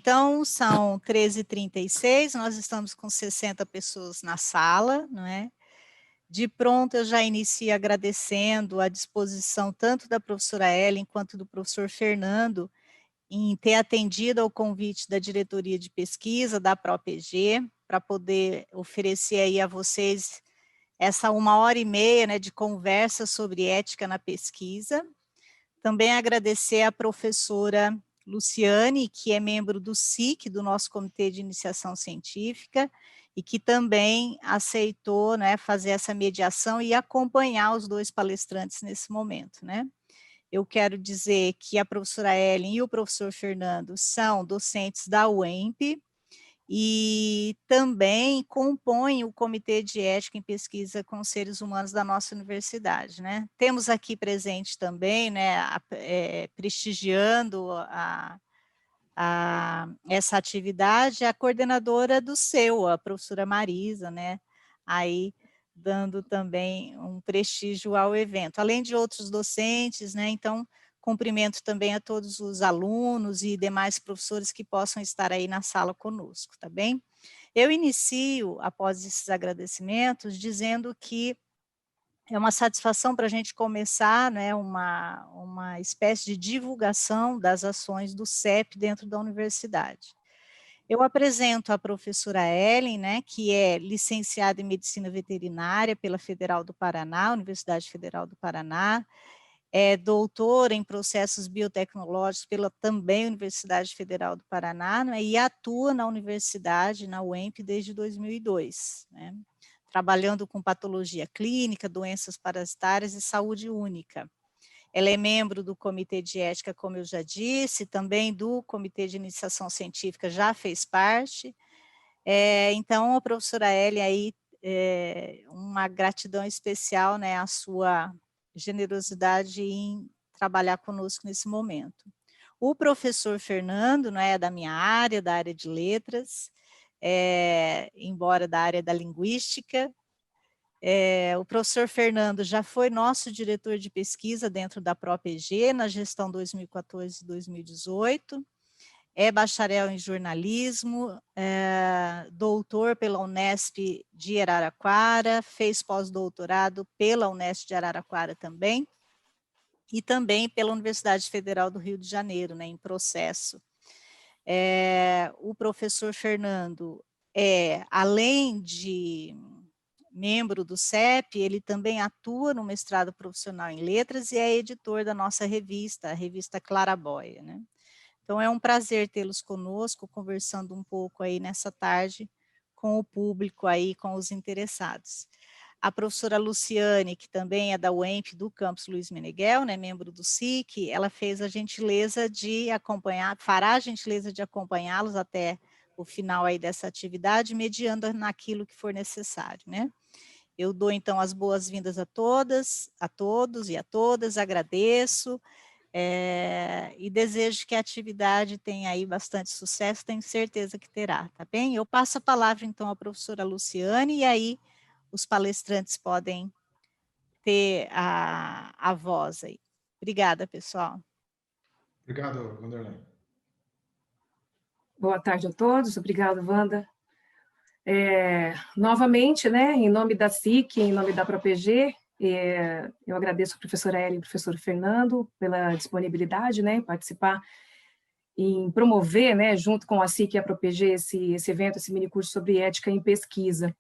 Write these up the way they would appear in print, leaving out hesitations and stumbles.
Então, são 13h36, nós estamos com 60 pessoas na sala, não é? De pronto, eu já inicio agradecendo a disposição tanto da professora Ellen quanto do professor Fernando em ter atendido ao convite da diretoria de pesquisa da ProPG, para poder oferecer aí a vocês essa 1h30, né, de conversa sobre ética na pesquisa. Também agradecer à professora Luciane, que é membro do SIC, do nosso Comitê de Iniciação Científica, e que também aceitou, né, fazer essa mediação e acompanhar os dois palestrantes nesse momento, né. Eu quero dizer que a professora Ellen e o professor Fernando são docentes da UEMP, e também compõem o Comitê de Ética em Pesquisa com Seres Humanos da nossa universidade, né. Temos aqui presente também, né, prestigiando essa atividade, a coordenadora do SEU, a professora Marisa, né, aí dando também um prestígio ao evento, além de outros docentes, né, então cumprimento também a todos os alunos e demais professores que possam estar aí na sala conosco, tá bem? Eu inicio, após esses agradecimentos, dizendo que é uma satisfação para a gente começar, né, uma espécie de divulgação das ações do CEP dentro da universidade. Eu apresento a professora Ellen, né, que é licenciada em Medicina Veterinária pela Federal do Paraná, Universidade Federal do Paraná, é doutora em processos biotecnológicos pela também Universidade Federal do Paraná, né, e atua na universidade, na UEMP, desde 2002, né, trabalhando com patologia clínica, doenças parasitárias e saúde única. Ela é membro do Comitê de Ética, como eu já disse, também do Comitê de Iniciação Científica, já fez parte. Então, a professora Ellen aí, uma gratidão especial, né, à sua generosidade em trabalhar conosco nesse momento. O professor Fernando, não é da minha área, da área de letras, embora da área da linguística. O professor Fernando já foi nosso diretor de pesquisa dentro da ProPG, na gestão 2014-2018, é bacharel em jornalismo, doutor pela Unesp de Araraquara, fez pós-doutorado pela Unesp de Araraquara também, e também pela Universidade Federal do Rio de Janeiro, né, em processo. O professor Fernando além de membro do CEP, ele também atua no mestrado profissional em letras e é editor da nossa revista, a revista Claraboia, né. Então é um prazer tê-los conosco, conversando um pouco aí nessa tarde com o público aí, com os interessados. A professora Luciane, que também é da UEMP, do campus Luiz Meneghel, né, membro do SIC, ela fez a gentileza de acompanhar, fará a gentileza de acompanhá-los até o final aí dessa atividade, mediando naquilo que for necessário, né. Eu dou então as boas-vindas a todas, a todos e a todas, agradeço, e desejo que a atividade tenha aí bastante sucesso, tenho certeza que terá, tá bem? Eu passo a palavra então à professora Luciane, e aí os palestrantes podem ter a voz aí. Obrigada, pessoal. Obrigado, Wanderlei. Boa tarde a todos, obrigado, Wanda. Novamente, né, em nome da SIC, em nome da ProPG, eu agradeço ao professor Ellen e ao professor Fernando pela disponibilidade, né, em participar, em promover, né, junto com a SIC e a ProPG, esse evento, esse minicurso sobre ética em pesquisa.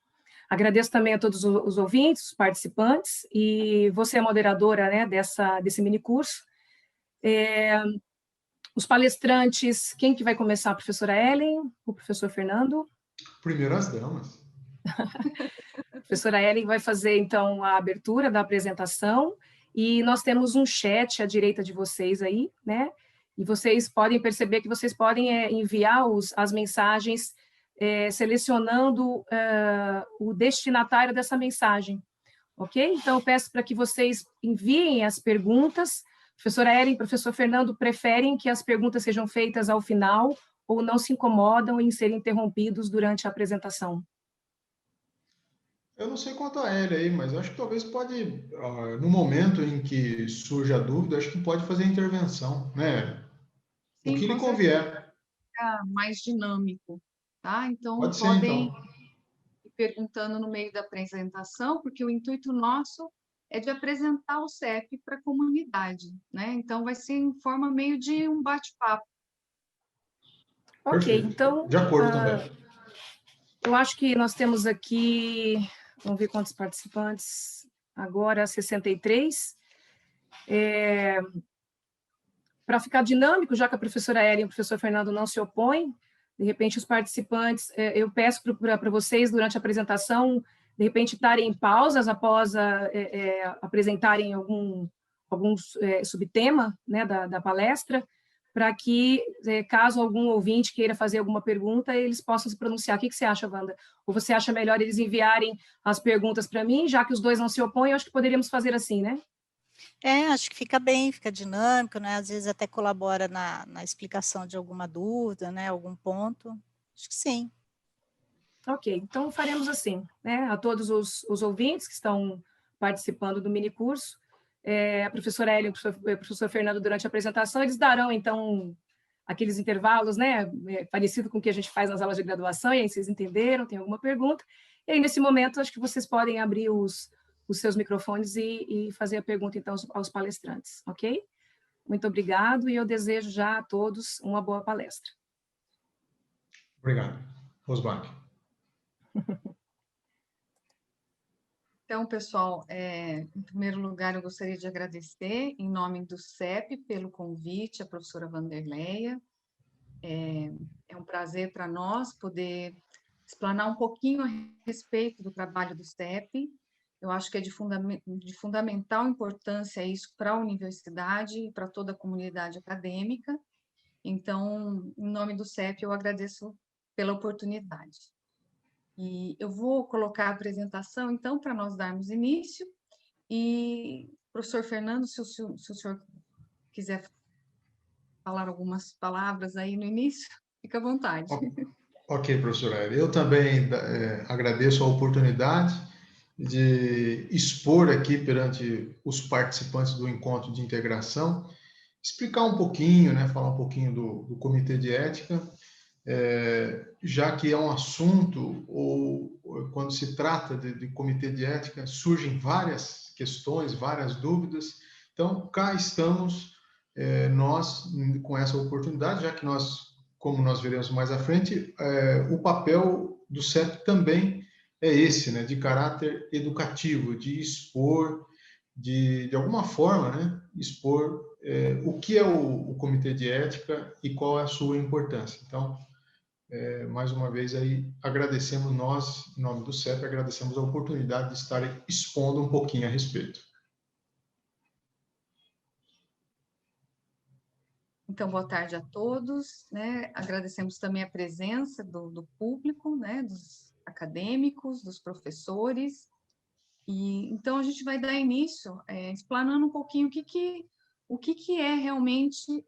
Agradeço também a todos os ouvintes, os participantes, e você é a moderadora, né, desse minicurso. Os palestrantes, quem que vai começar? A professora Ellen, o professor Fernando? Primeiro as damas. A professora Ellen vai fazer, então, a abertura da apresentação, e nós temos um chat à direita de vocês aí, né? E vocês podem perceber que vocês podem enviar as mensagens selecionando o destinatário dessa mensagem, ok? Então, eu peço para que vocês enviem as perguntas. Professora Ellen e professor Fernando preferem que as perguntas sejam feitas ao final ou não se incomodam em serem interrompidos durante a apresentação? Eu não sei quanto a ele aí, mas eu acho que talvez pode, no momento em que surge a dúvida, acho que pode fazer a intervenção, né? Sim, O que lhe com certeza. convier. ficar mais dinâmico, tá? Então, Pode ser, podem então. ir perguntando no meio da apresentação, porque o intuito nosso é de apresentar o CEP para a comunidade, né? Então, vai ser em forma meio de um bate-papo. Ok, Perfeito. então, De acordo também. eu acho que nós temos aqui, vamos ver quantos participantes, agora 63. Para ficar dinâmico, já que a professora Ellen e o professor Fernando não se opõem, de repente os participantes, eu peço para vocês, durante a apresentação, de repente darem pausas após apresentarem algum subtema, né, da palestra, para que, caso algum ouvinte queira fazer alguma pergunta, eles possam se pronunciar. O que você acha, Wanda? Ou você acha melhor eles enviarem as perguntas para mim, já que os dois não se opõem? Eu acho que poderíamos fazer assim, né? Acho que fica bem, fica dinâmico, né? Às vezes até colabora na explicação de alguma dúvida, né? Algum ponto. Acho que sim. Ok, então faremos assim, né? A todos os ouvintes que estão participando do minicurso, a professora Ellen e o professor Fernando, durante a apresentação, eles darão, então, aqueles intervalos, né? Parecido com o que a gente faz nas aulas de graduação, e aí vocês entenderam, tem alguma pergunta? E aí, nesse momento, acho que vocês podem abrir os seus microfones e fazer a pergunta, então, aos palestrantes, ok? Muito obrigado, e eu desejo já a todos uma boa palestra. Obrigado. Rosbach. Então, pessoal, em primeiro lugar, eu gostaria de agradecer, em nome do CEP, pelo convite, a professora Vanderleia. É um prazer para nós poder explanar um pouquinho a respeito do trabalho do CEP. Eu acho que é de fundamental importância isso para a universidade e para toda a comunidade acadêmica. Então, em nome do CEP, eu agradeço pela oportunidade. E eu vou colocar a apresentação, então, para nós darmos início. E, professor Fernando, se o senhor quiser falar algumas palavras aí no início, fica à vontade. Ok, professora. Eu também agradeço a oportunidade de expor aqui perante os participantes do encontro de integração, explicar um pouquinho, né, falar um pouquinho do Comitê de Ética, já que é um assunto, ou quando se trata de Comitê de Ética, surgem várias questões, várias dúvidas. Então, cá estamos nós com essa oportunidade, já que nós, como nós veremos mais à frente, o papel do CEP também é esse, né, de caráter educativo, de expor, de alguma forma, né, expor o que é o Comitê de Ética e qual é a sua importância. Então, mais uma vez aí agradecemos nós, em nome do CEP, agradecemos a oportunidade de estar expondo um pouquinho a respeito. Então, boa tarde a todos, né? Agradecemos também a presença do público, né? Dos acadêmicos, dos professores. E então a gente vai dar início, explanando um pouquinho o que é realmente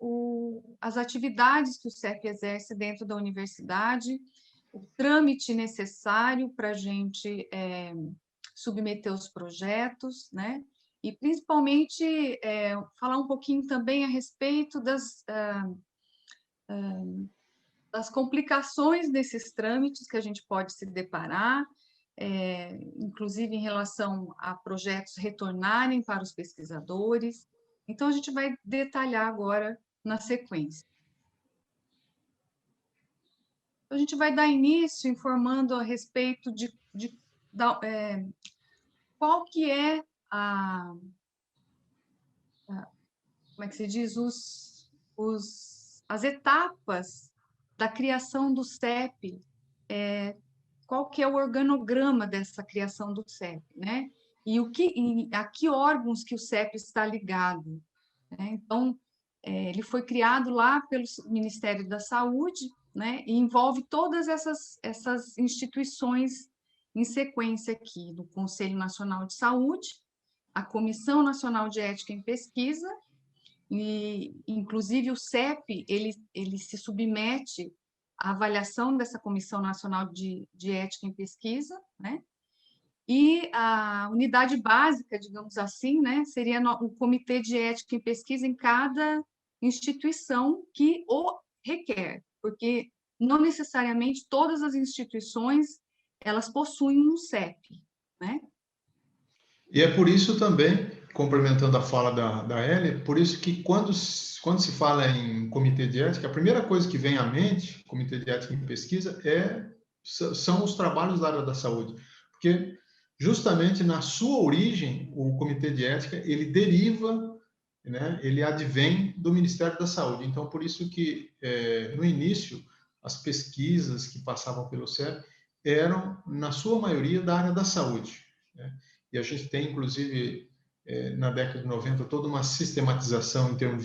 as atividades que o CEP exerce dentro da universidade, o trâmite necessário para a gente submeter os projetos, né? E, principalmente, falar um pouquinho também a respeito das complicações desses trâmites que a gente pode se deparar, inclusive em relação a projetos retornarem para os pesquisadores. Então, a gente vai detalhar agora na sequência. A gente vai dar início informando a respeito de qual que é como é que se diz, as etapas da criação do CEP, qual que é o organograma dessa criação do CEP, né? E a que órgãos que o CEP está ligado, né? Então, ele foi criado lá pelo Ministério da Saúde, né? E envolve todas essas instituições em sequência aqui, do Conselho Nacional de Saúde, a Comissão Nacional de Ética em Pesquisa, e, inclusive, o CEP, ele se submete à avaliação dessa Comissão Nacional de Ética em Pesquisa, né? E a unidade básica, digamos assim, né, seria o Comitê de Ética em Pesquisa em cada instituição que o requer. porque não necessariamente todas as instituições elas possuem um CEP, né? E é por isso também, complementando a fala da Elia, por isso que quando se fala em comitê de ética, a primeira coisa que vem à mente, comitê de ética em pesquisa, são os trabalhos da área da saúde. Porque justamente na sua origem, o comitê de ética, ele deriva, né, ele advém do Ministério da Saúde. Então, por isso que, no início, as pesquisas que passavam pelo CEP eram, na sua maioria, da área da saúde, né? E a gente tem, inclusive, na década de 90, toda uma sistematização em termos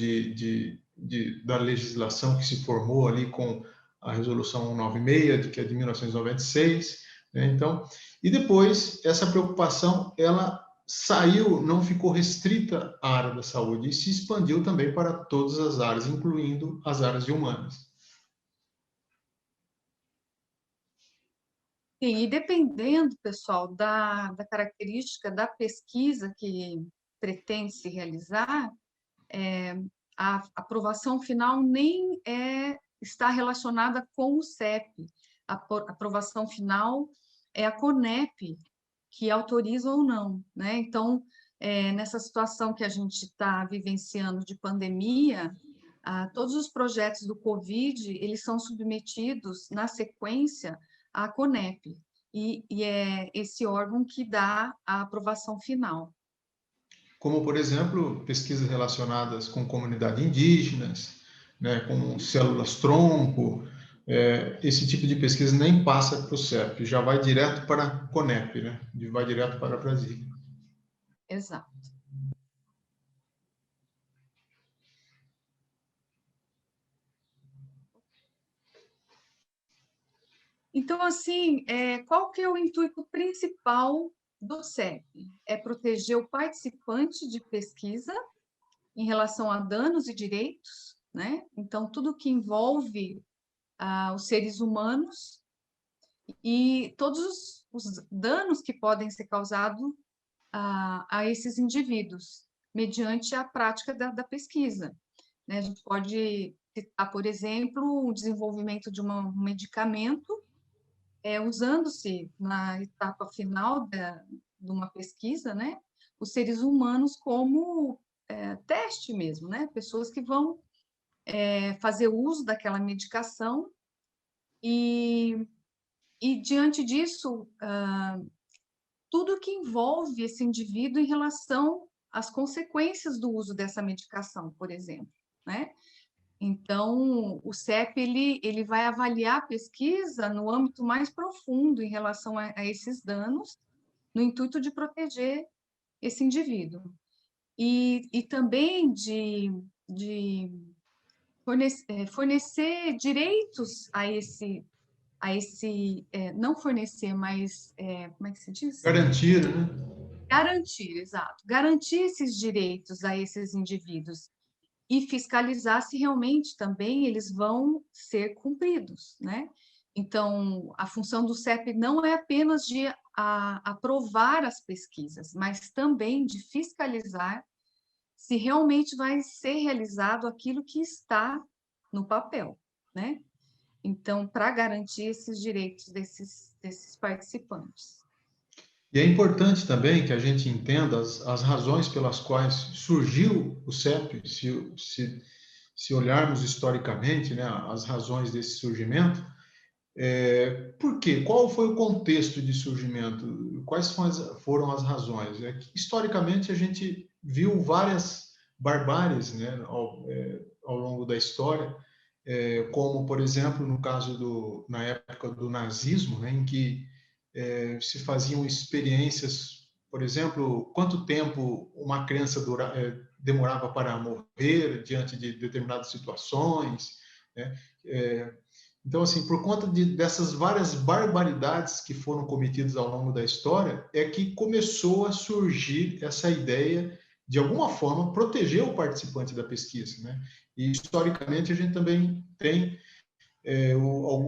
da legislação que se formou ali com a Resolução 196, que é de 1996, né? Então, e depois, essa preocupação, ela saiu, não ficou restrita à área da saúde, e se expandiu também para todas as áreas, incluindo as áreas de humanas. Sim, e dependendo, pessoal, da característica da pesquisa que pretende se realizar, a aprovação final nem está relacionada com o CEP. A aprovação final é a CONEP que autoriza ou não, né? Então, nessa situação que a gente está vivenciando de pandemia, todos os projetos do COVID, eles são submetidos na sequência à CONEP, e é esse órgão que dá a aprovação final. Como, por exemplo, pesquisas relacionadas com comunidades indígenas, né, com células-tronco, esse tipo de pesquisa nem passa para o CEP, já vai direto para a CONEP, né, vai direto para Brasília. Exato. Então, assim, qual que é o intuito principal do CEP? É proteger o participante de pesquisa em relação a danos e direitos, né? Então, tudo que envolve os seres humanos e todos os danos que podem ser causados a esses indivíduos, mediante a prática da pesquisa, né? A gente pode citar, por exemplo, o desenvolvimento de um medicamento, usando-se na etapa final de uma pesquisa, né? Os seres humanos como teste mesmo, né? Pessoas que vão fazer uso daquela medicação e diante disso, tudo que envolve esse indivíduo em relação às consequências do uso dessa medicação, por exemplo, né? Então, o CEP, ele vai avaliar a pesquisa no âmbito mais profundo em relação a esses danos, no intuito de proteger esse indivíduo. E também de fornecer direitos a esse não fornecer, mas como é que se diz? Garantir, né? Garantir, exato. Garantir esses direitos a esses indivíduos e fiscalizar se realmente também eles vão ser cumpridos, né? Então, a função do CEP não é apenas de aprovar as pesquisas, mas também de fiscalizar se realmente vai ser realizado aquilo que está no papel, né? Então, para garantir esses direitos desses participantes. E é importante também que a gente entenda as razões pelas quais surgiu o CEP, se olharmos historicamente, né, as razões desse surgimento. Por quê? Qual foi o contexto de surgimento? Quais foram as razões? Historicamente, a gente viu várias barbáries, né, ao longo da história, como, por exemplo, no caso na época do nazismo, né, em que se faziam experiências, por exemplo, quanto tempo uma criança demorava para morrer diante de determinadas situações, né? Então, assim, por conta dessas várias barbaridades que foram cometidas ao longo da história, é que começou a surgir essa ideia, de alguma forma, proteger o participante da pesquisa, né? E, historicamente, a gente também tem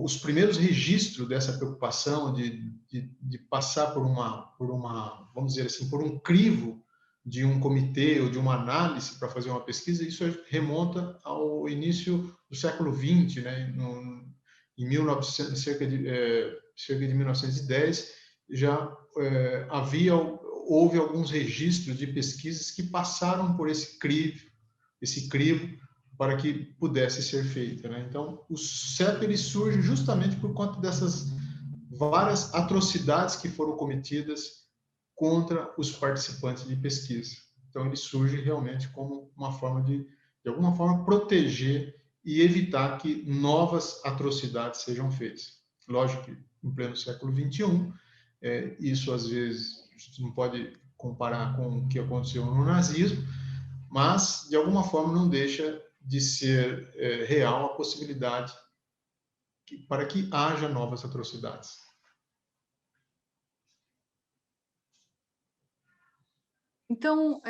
os primeiros registros dessa preocupação de passar por uma, vamos dizer assim, por um crivo de um comitê ou de uma análise para fazer uma pesquisa, isso remonta ao início do século XX, né? Em 1900, cerca de 1910, já houve alguns registros de pesquisas que passaram por esse crivo para que pudesse ser feita, né? Então, o CEP ele surge justamente por conta dessas várias atrocidades que foram cometidas contra os participantes de pesquisa. Então, ele surge realmente como uma forma de alguma forma, proteger e evitar que novas atrocidades sejam feitas. Lógico que, em pleno século XXI, isso às vezes a gente não pode comparar com o que aconteceu no nazismo, mas, de alguma forma, não deixa de ser real a possibilidade para que haja novas atrocidades. Então,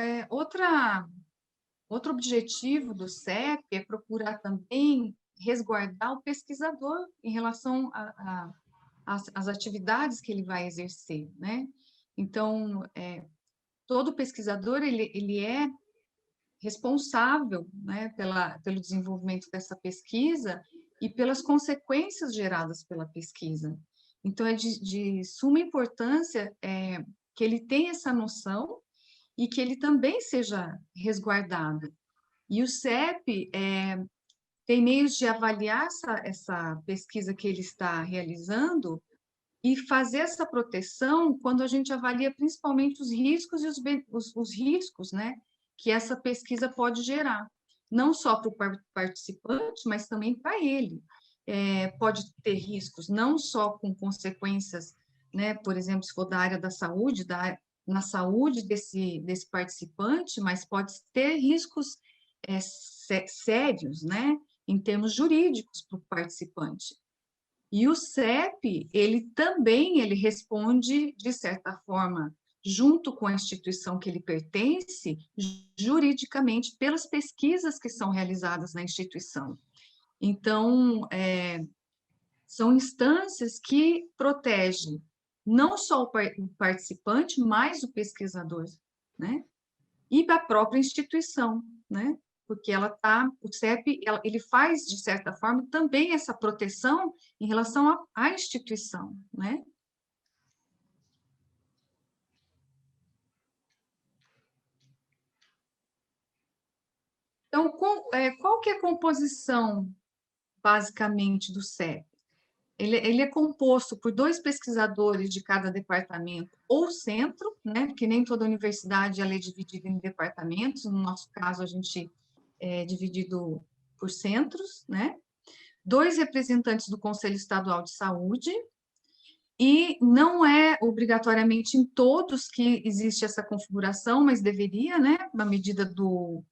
outro objetivo do CEP é procurar também resguardar o pesquisador em relação às atividades que ele vai exercer, né? Então, todo pesquisador, ele é responsável, né, pelo desenvolvimento dessa pesquisa e pelas consequências geradas pela pesquisa. Então, é de suma importância que ele tenha essa noção e que ele também seja resguardado. E o CEP tem meios de avaliar essa pesquisa que ele está realizando e fazer essa proteção quando a gente avalia principalmente os riscos e os riscos, né, que essa pesquisa pode gerar, não só para o participante, mas também para ele. Pode ter riscos não só com consequências, né, por exemplo, se for da área da saúde, na saúde desse participante, mas pode ter riscos sérios, né, em termos jurídicos para o participante. E o CEP, ele também responde, de certa forma, junto com a instituição que ele pertence, juridicamente, pelas pesquisas que são realizadas na instituição. Então, são instâncias que protegem não só o participante, mas o pesquisador, né? E a própria instituição, né? Porque o CEP, ele faz, de certa forma, também essa proteção em relação à instituição, né? Então, qual que é a composição, basicamente, do CEP? Ele é composto por 2 pesquisadores de cada departamento ou centro, né? Que nem toda universidade ela é dividida em departamentos, no nosso caso, a gente é dividido por centros, né? 2 representantes do Conselho Estadual de Saúde, e não é obrigatoriamente em todos que existe essa configuração, mas deveria, né? Na medida do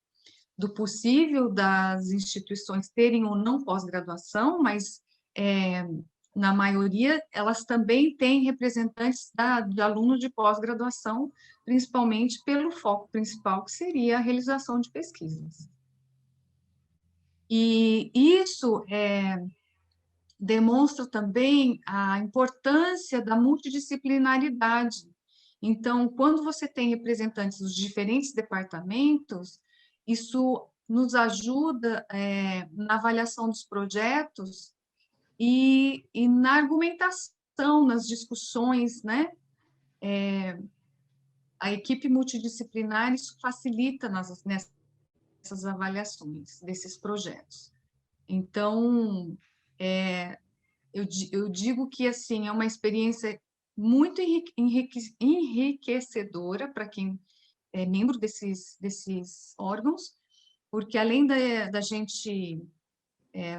possível das instituições terem ou não pós-graduação, mas na maioria elas também têm representantes de alunos de pós-graduação, principalmente pelo foco principal, que seria a realização de pesquisas. E isso demonstra também a importância da multidisciplinaridade. Então, quando você tem representantes dos diferentes departamentos, isso nos ajuda na avaliação dos projetos e na argumentação, nas discussões, né? A equipe multidisciplinar, isso facilita nessas avaliações desses projetos. Então, eu digo que, assim, é uma experiência muito enriquecedora para quem é membro desses órgãos, porque além da gente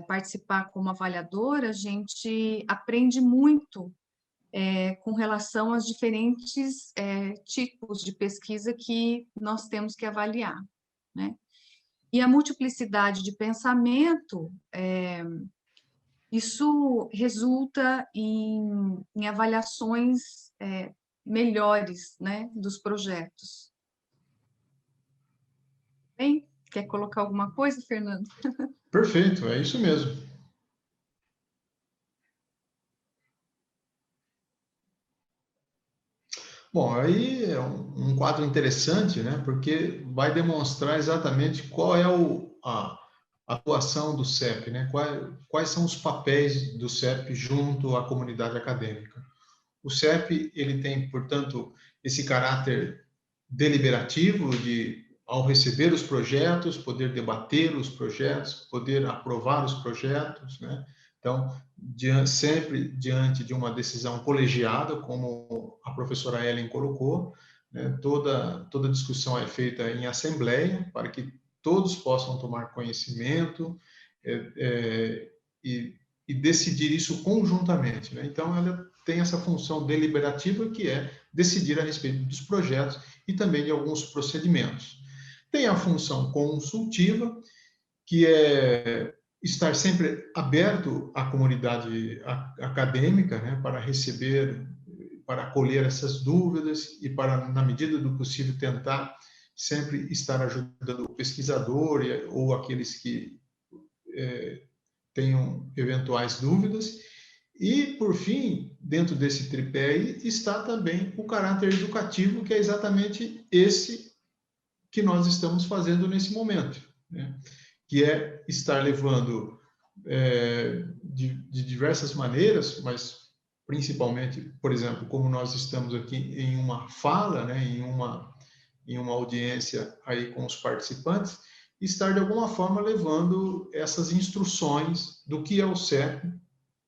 participar como avaliadora, a gente aprende muito com relação aos diferentes tipos de pesquisa que nós temos que avaliar, né? E a multiplicidade de pensamento, isso resulta em avaliações melhores, né, dos projetos. Bem, quer colocar alguma coisa, Fernando? Perfeito, é isso mesmo. Bom, aí é um quadro interessante, né? Porque vai demonstrar exatamente qual é a atuação do CEP, né? Quais são os papéis do CEP junto à comunidade acadêmica. O CEP, ele tem, portanto, esse caráter deliberativo de, ao receber os projetos, poder debater os projetos, poder aprovar os projetos, né? Então, sempre diante de uma decisão colegiada, como a professora Ellen colocou, né? Toda discussão é feita em assembleia, para que todos possam tomar conhecimento e decidir isso conjuntamente, né? Então, ela tem essa função deliberativa, que é decidir a respeito dos projetos e também de alguns procedimentos. Tem a função consultiva, que é estar sempre aberto à comunidade acadêmica, né, para receber, para acolher essas dúvidas e para, na medida do possível, tentar sempre estar ajudando o pesquisador ou aqueles que tenham eventuais dúvidas. E, por fim, dentro desse tripé aí, está também o caráter educativo, que é exatamente esse que nós estamos fazendo nesse momento, né? Que é estar levando de diversas maneiras, mas principalmente, por exemplo, como nós estamos aqui em uma fala, né, em uma audiência aí com os participantes, estar de alguma forma levando essas instruções do que é o CEP,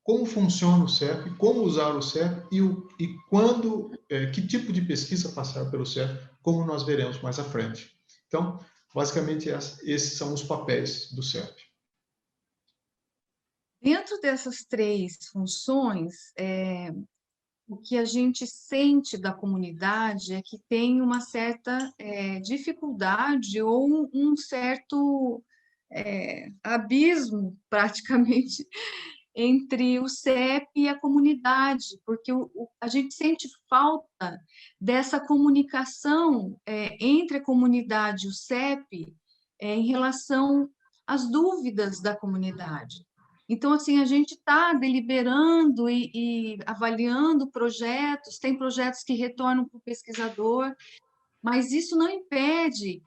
como funciona o CEP, como usar o CEP e quando, que tipo de pesquisa passar pelo CEP, como nós veremos mais à frente. Então, basicamente, esses são os papéis do CEP. Dentro dessas três funções, o que a gente sente da comunidade é que tem uma certa dificuldade ou um certo abismo, praticamente, entre o CEP e a comunidade, porque a gente sente falta dessa comunicação entre a comunidade e o CEP em relação às dúvidas da comunidade. Então, assim, a gente está deliberando e avaliando projetos, tem projetos que retornam para o pesquisador, mas isso não impede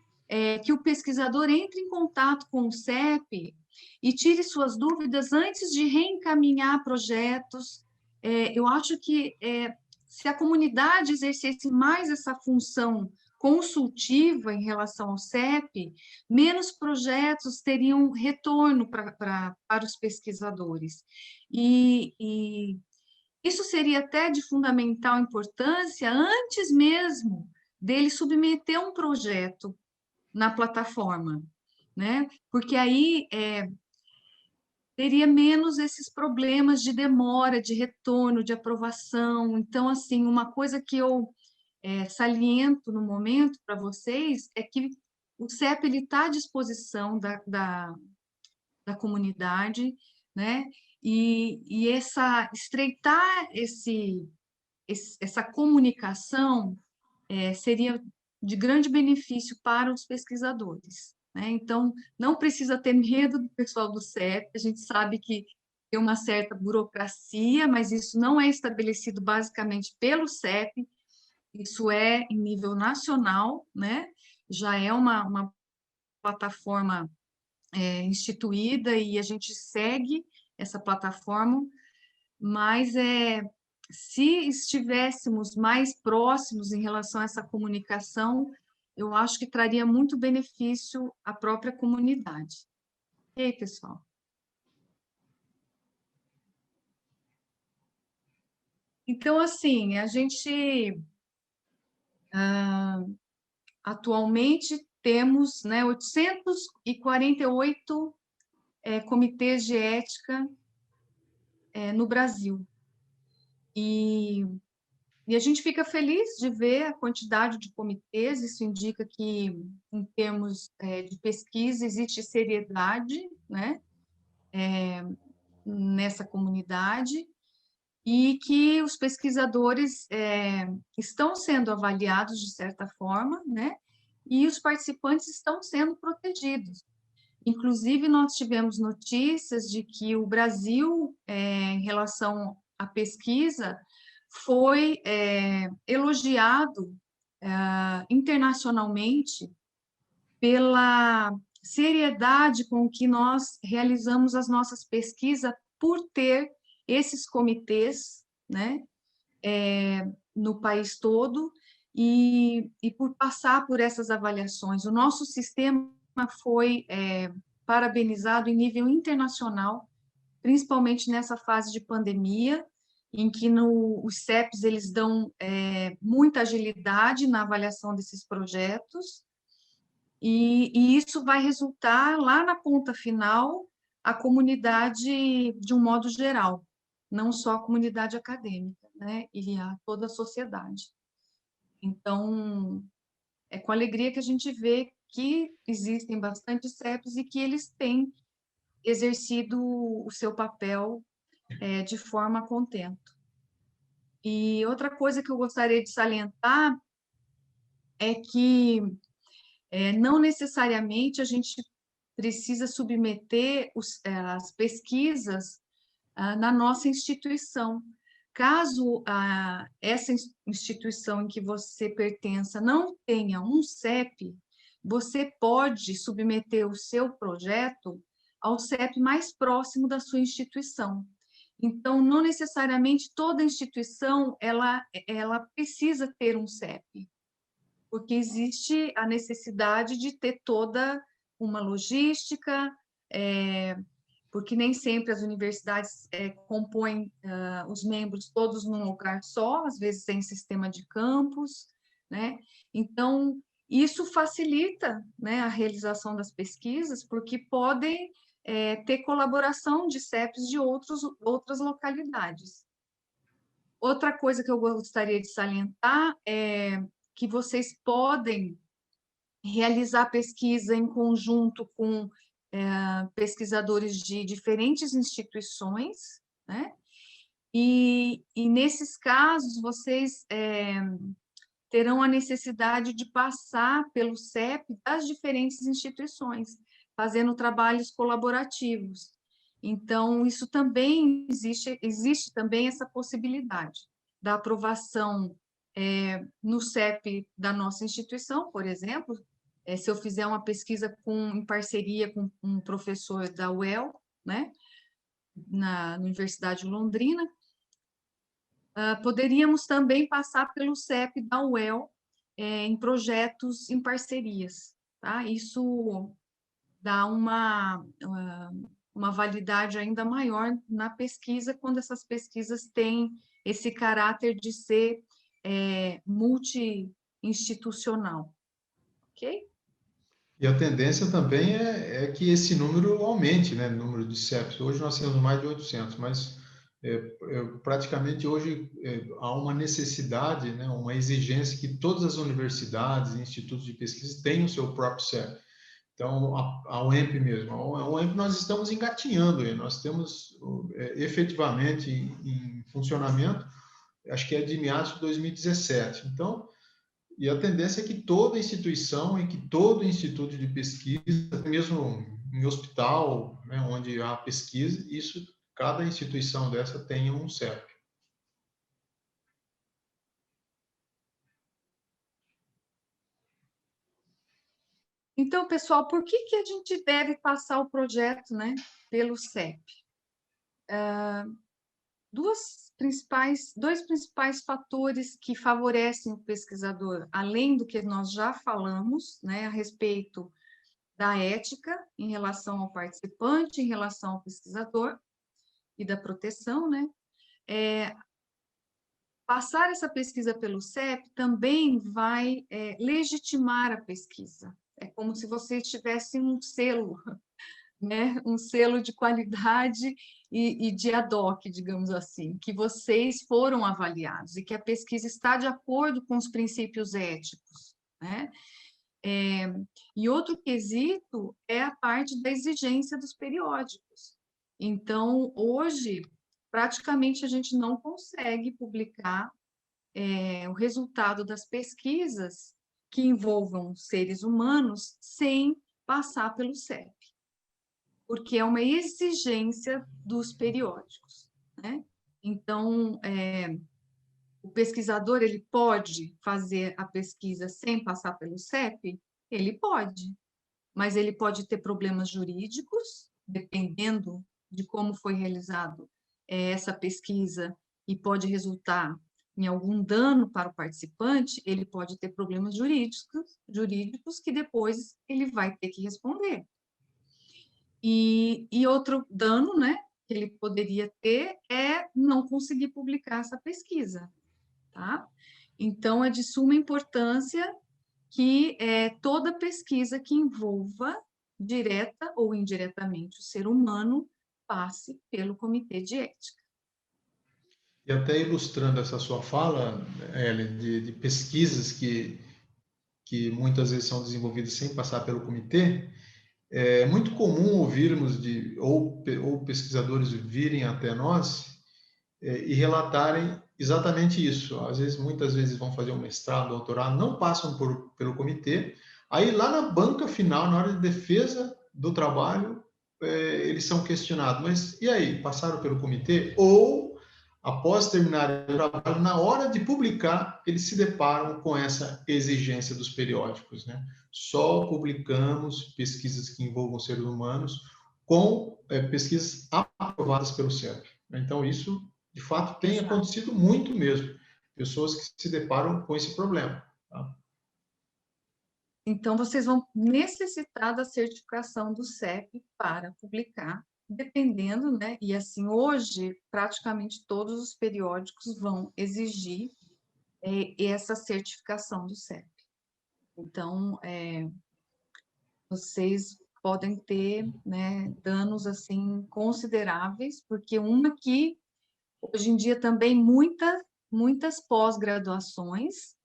que o pesquisador entre em contato com o CEP e tire suas dúvidas antes de reencaminhar projetos. Eu acho que se a comunidade exercesse mais essa função consultiva em relação ao CEP, menos projetos teriam retorno para os pesquisadores. E isso seria até de fundamental importância antes mesmo dele submeter um projeto na plataforma, né? Porque aí teria menos esses problemas de demora, de retorno, de aprovação. Então, assim, uma coisa que eu saliento no momento para vocês é que o CEP está à disposição da comunidade, né? E estreitar essa comunicação seria de grande benefício para os pesquisadores, né? Então, não precisa ter medo do pessoal do CEP, a gente sabe que tem uma certa burocracia, mas isso não é estabelecido basicamente pelo CEP, isso é em nível nacional, né? Já é uma plataforma instituída e a gente segue essa plataforma, mas se estivéssemos mais próximos em relação a essa comunicação, eu acho que traria muito benefício à própria comunidade. E aí, pessoal? Então, assim, a gente atualmente temos 848 comitês de ética no Brasil. E a gente fica feliz de ver a quantidade de comitês, isso indica que, em termos de pesquisa, existe seriedade, né, nessa comunidade, e que os pesquisadores estão sendo avaliados de certa forma, né, e os participantes estão sendo protegidos. Inclusive, nós tivemos notícias de que o Brasil, em relação à pesquisa, foi elogiado internacionalmente pela seriedade com que nós realizamos as nossas pesquisas por ter esses comitês, né, no país todo e por passar por essas avaliações. O nosso sistema foi parabenizado em nível internacional, principalmente nessa fase de pandemia, em que os CEPs eles dão muita agilidade na avaliação desses projetos, e isso vai resultar lá na ponta final a comunidade de um modo geral, não só a comunidade acadêmica, né, e a toda a sociedade. Então, é com alegria que a gente vê que existem bastante CEPs e que eles têm exercido o seu papel de forma a contento. E outra coisa que eu gostaria de salientar é que não necessariamente a gente precisa submeter as pesquisas na nossa instituição. Caso essa instituição em que você pertença não tenha um CEP, você pode submeter o seu projeto ao CEP mais próximo da sua instituição. Então, não necessariamente toda instituição ela precisa ter um CEP, porque existe a necessidade de ter toda uma logística, porque nem sempre as universidades compõem os membros todos num lugar só, às vezes tem sistema de campus, né? Então, isso facilita, né, a realização das pesquisas, porque podem ter colaboração de CEPs de outras localidades. Outra coisa que eu gostaria de salientar é que vocês podem realizar pesquisa em conjunto com pesquisadores de diferentes instituições, né? E nesses casos, vocês terão a necessidade de passar pelo CEP das diferentes instituições, fazendo trabalhos colaborativos. Então, isso também existe também essa possibilidade da aprovação no CEP da nossa instituição, por exemplo, se eu fizer uma pesquisa em parceria com um professor da UEL, né, na Universidade de Londrina, poderíamos também passar pelo CEP da UEL em projetos em parcerias, tá? Isso dá uma validade ainda maior na pesquisa, quando essas pesquisas têm esse caráter de ser multi-institucional, ok? E a tendência também é que esse número aumente, né? O número de CEPs. Hoje nós temos mais de 800, mas praticamente hoje há uma necessidade, né? Uma exigência que todas as universidades e institutos de pesquisa tenham o seu próprio CEP. Então, a UEMP mesmo. A UEMP nós estamos engatinhando, nós temos efetivamente em funcionamento, acho que é de meados de 2017. Então, e a tendência é que toda instituição e que todo instituto de pesquisa, mesmo em hospital, né, onde há pesquisa, cada instituição dessa tenha um CEP. Então, pessoal, por que a gente deve passar o projeto, né, pelo CEP? Dois principais fatores que favorecem o pesquisador, além do que nós já falamos, né, a respeito da ética em relação ao participante, em relação ao pesquisador e da proteção, né? Passar essa pesquisa pelo CEP também vai legitimar a pesquisa. É como se você tivesse um selo, né? Um selo de qualidade e de ad hoc, digamos assim, que vocês foram avaliados e que a pesquisa está de acordo com os princípios éticos, né? E outro quesito é a parte da exigência dos periódicos. Então, hoje, praticamente a gente não consegue publicar o resultado das pesquisas que envolvam seres humanos sem passar pelo CEP, porque é uma exigência dos periódicos, né? Então, o pesquisador ele pode fazer a pesquisa sem passar pelo CEP? Ele pode, mas ele pode ter problemas jurídicos, dependendo de como foi realizado essa pesquisa, e pode resultar em algum dano para o participante. Ele pode ter problemas jurídicos que depois ele vai ter que responder. E outro dano, né, que ele poderia ter é não conseguir publicar essa pesquisa, tá? Então, é de suma importância que toda pesquisa que envolva, direta ou indiretamente, o ser humano, passe pelo Comitê de Ética. E até ilustrando essa sua fala, Ellen, de pesquisas que muitas vezes são desenvolvidas sem passar pelo comitê, é muito comum ouvirmos ou pesquisadores virem até nós e relatarem exatamente isso. Às vezes, muitas vezes vão fazer um mestrado, doutorado, não passam pelo comitê, aí lá na banca final, na hora de defesa do trabalho, eles são questionados, mas e aí, passaram pelo comitê? Ou, após terminar o trabalho, na hora de publicar, eles se deparam com essa exigência dos periódicos, né? Só publicamos pesquisas que envolvam seres humanos com pesquisas aprovadas pelo CEP. Então, isso, de fato, tem acontecido muito mesmo. Pessoas que se deparam com esse problema. Tá? Então, vocês vão necessitar da certificação do CEP para publicar, dependendo, né? E assim, hoje, praticamente todos os periódicos vão exigir essa certificação do CEP. Então, vocês podem ter, né, danos assim consideráveis, porque uma que hoje em dia também muitas pós-graduações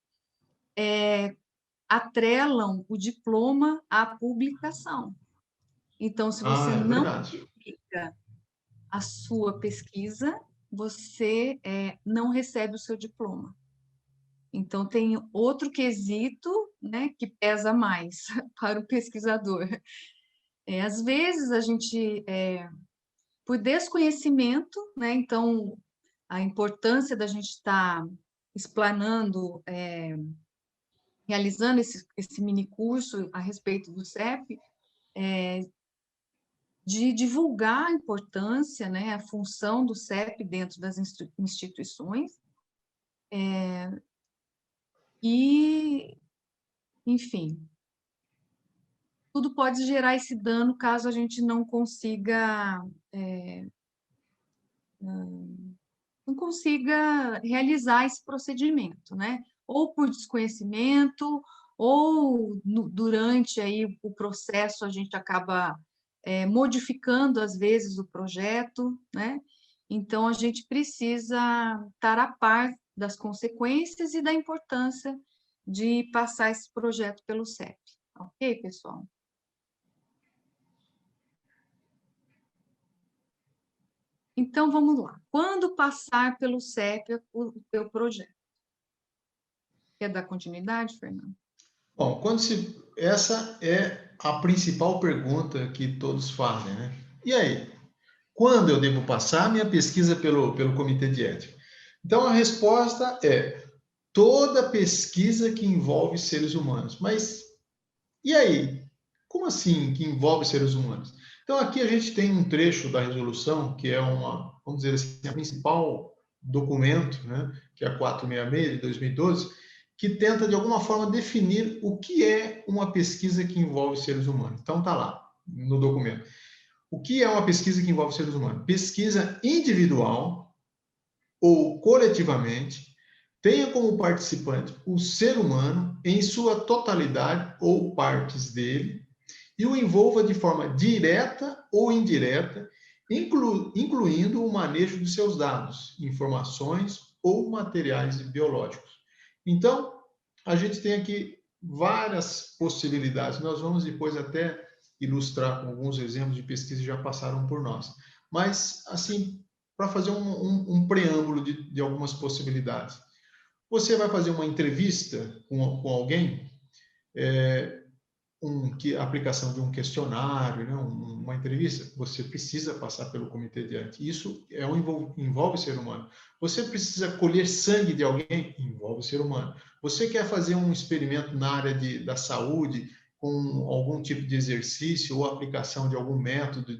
atrelam o diploma à publicação. Então, se você não publica a sua pesquisa, você não recebe o seu diploma. Então, tem outro quesito, né, que pesa mais para o pesquisador. Às vezes, a gente, por desconhecimento, né, então, a importância da gente estar explanando, realizando esse mini curso a respeito do CEP, de divulgar a importância, né, a função do CEP dentro das instituições, e, enfim, tudo pode gerar esse dano caso a gente não consiga realizar esse procedimento, né? Ou por desconhecimento, ou durante aí o processo a gente acaba modificando às vezes o projeto, né? Então a gente precisa estar a par das consequências e da importância de passar esse projeto pelo CEP. Ok, pessoal? Então, vamos lá. Quando passar pelo CEP o teu projeto? Quer dar continuidade, Fernando? Bom, essa é a principal pergunta que todos fazem, né? E aí? Quando eu devo passar minha pesquisa pelo Comitê de Ética? Então, a resposta é toda pesquisa que envolve seres humanos. Mas, e aí? Como assim que envolve seres humanos? Então, aqui a gente tem um trecho da resolução, que é vamos dizer assim, a principal documento, né, que é a 466 de 2012, que tenta, de alguma forma, definir o que é uma pesquisa que envolve seres humanos. Então, está lá, no documento. O que é uma pesquisa que envolve seres humanos? Pesquisa individual ou coletivamente, tenha como participante o ser humano em sua totalidade ou partes dele, e o envolva de forma direta ou indireta, incluindo o manejo de seus dados, informações ou materiais biológicos. Então, a gente tem aqui várias possibilidades. Nós vamos depois até ilustrar com alguns exemplos de pesquisa que já passaram por nós. Mas, assim, para fazer um preâmbulo de algumas possibilidades. Você vai fazer uma entrevista com alguém, a aplicação de um questionário, né, uma entrevista, você precisa passar pelo comitê de ética. Isso envolve o ser humano. Você precisa colher sangue de alguém, envolve o ser humano. Você quer fazer um experimento na área da saúde, com algum tipo de exercício ou aplicação de algum método,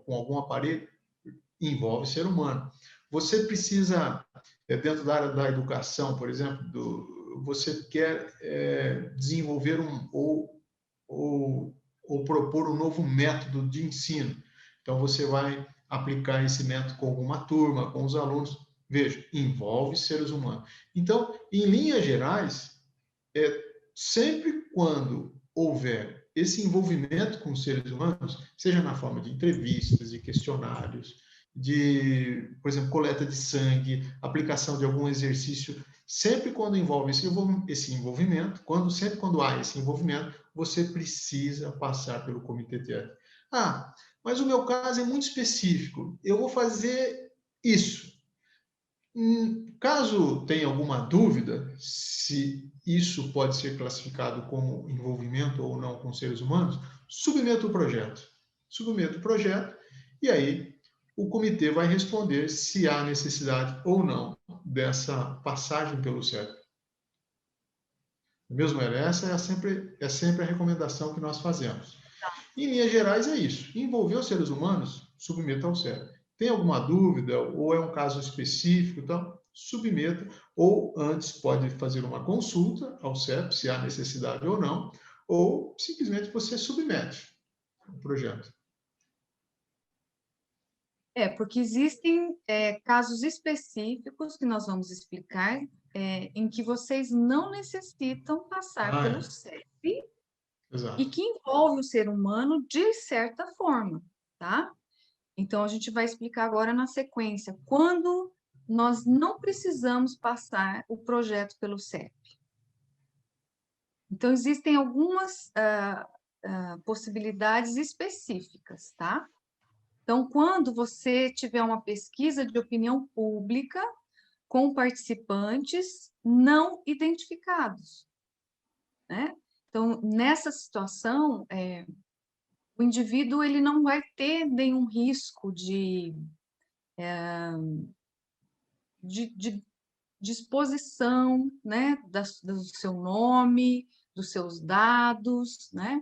com algum aparelho, envolve o ser humano. Você precisa, dentro da área da educação, por exemplo, você quer desenvolver ou propor um novo método de ensino. Então, você vai aplicar esse método com alguma turma, com os alunos. Veja, envolve seres humanos. Então, em linhas gerais, sempre quando houver esse envolvimento com os seres humanos, seja na forma de entrevistas, de questionários, por exemplo, coleta de sangue, aplicação de algum exercício, sempre quando envolve esse envolvimento, sempre quando há esse envolvimento, você precisa passar pelo comitê de ética. Mas o meu caso é muito específico, eu vou fazer isso. Caso tenha alguma dúvida se isso pode ser classificado como envolvimento ou não com seres humanos, submeta o projeto. Submeta o projeto e aí o comitê vai responder se há necessidade ou não dessa passagem pelo CEP. Mesmo essa é sempre a recomendação que nós fazemos. Em linhas gerais é isso. Envolver os seres humanos, submeta ao CEP. Tem alguma dúvida ou é um caso específico, então submeta, ou antes pode fazer uma consulta ao CEP, se há necessidade ou não, ou simplesmente você submete o projeto. Porque existem casos específicos que nós vamos explicar em que vocês não necessitam passar pelo CEP. Exato. E que envolve o ser humano de certa forma, tá? Então, a gente vai explicar agora na sequência, quando nós não precisamos passar o projeto pelo CEP. Então, existem algumas possibilidades específicas, tá? Então, quando você tiver uma pesquisa de opinião pública com participantes não identificados, né? Então, nessa situação, o indivíduo ele não vai ter nenhum risco de exposição, né, do seu nome, dos seus dados, né?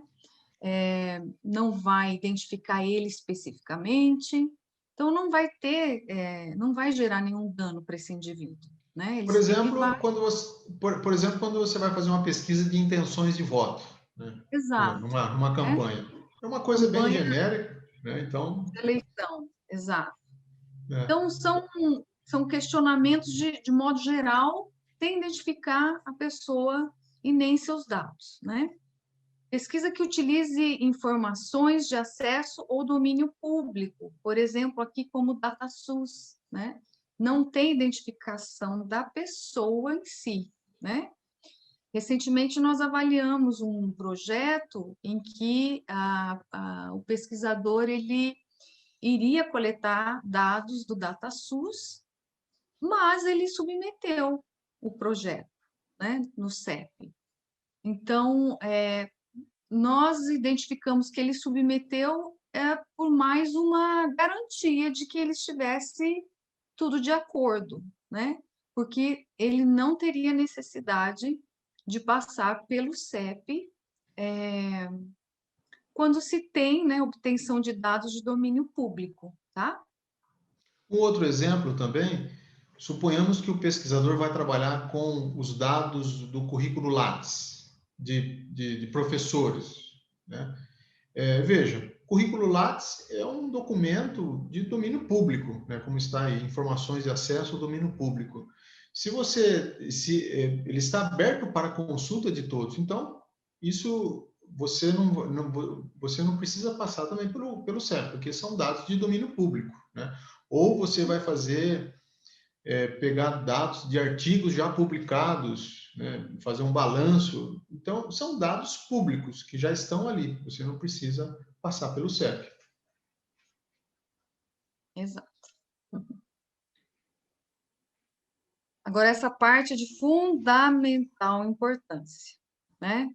Não vai identificar ele especificamente, então não vai não vai gerar nenhum dano para esse indivíduo, né? Por exemplo, quando você vai fazer uma pesquisa de intenções de voto, né? Exato, numa campanha. É uma coisa bem genérica, né? Então, eleição, exato. Então, são questionamentos de modo geral, sem identificar a pessoa e nem seus dados, né? Pesquisa que utilize informações de acesso ou domínio público, por exemplo, aqui como DataSUS, né? Não tem identificação da pessoa em si, né? Recentemente, nós avaliamos um projeto em que o pesquisador, ele iria coletar dados do DataSUS, mas ele submeteu o projeto, né, no CEP. Então, nós identificamos que ele submeteu por mais uma garantia de que ele estivesse tudo de acordo, né? Porque ele não teria necessidade de passar pelo CEP quando se tem, né, obtenção de dados de domínio público, tá? um outro exemplo também, suponhamos que o pesquisador vai trabalhar com os dados do currículo Lattes de professores, né? Veja, currículo Lattes é um documento de domínio público, né? Como está aí, informações de acesso ao domínio público. Ele está aberto para consulta de todos, então isso você não precisa passar também pelo CEP, porque são dados de domínio público, né? Ou você vai pegar dados de artigos já publicados, né? Fazer um balanço. Então, são dados públicos que já estão ali, você não precisa passar pelo CEP. Exato. Agora, essa parte é de fundamental importância, né?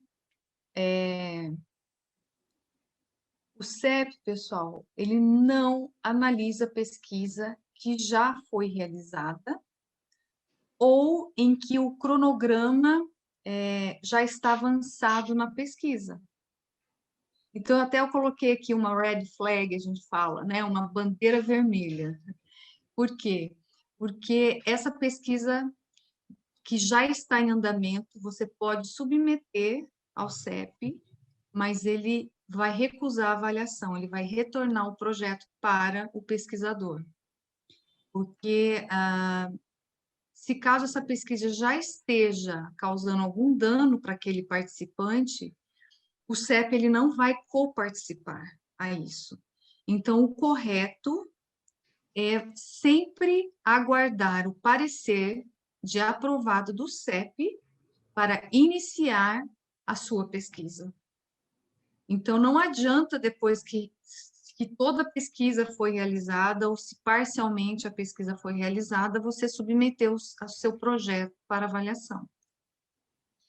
O CEP, pessoal, ele não analisa pesquisa que já foi realizada ou em que o cronograma já está avançado na pesquisa. Então, até eu coloquei aqui uma red flag, a gente fala, né? Uma bandeira vermelha. Por quê? Porque essa pesquisa que já está em andamento, você pode submeter ao CEP, mas ele vai recusar a avaliação, ele vai retornar o projeto para o pesquisador. Porque, se caso essa pesquisa já esteja causando algum dano para aquele participante, o CEP ele não vai coparticipar a isso. Então, o correto é sempre aguardar o parecer de aprovado do CEP para iniciar a sua pesquisa. Então, não adianta depois que toda a pesquisa foi realizada, ou se parcialmente a pesquisa foi realizada, você submeter o seu projeto para avaliação.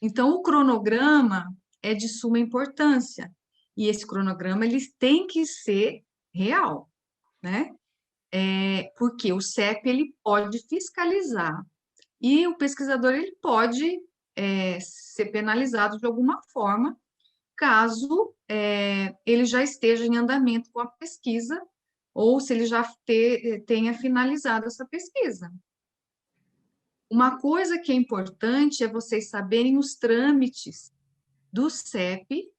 Então, o cronograma é de suma importância, e esse cronograma ele tem que ser real, né? Porque o CEP ele pode fiscalizar, e o pesquisador ele pode ser penalizado de alguma forma, caso ele já esteja em andamento com a pesquisa, ou se ele já tenha finalizado essa pesquisa. Uma coisa que é importante é vocês saberem os trâmites do CEP.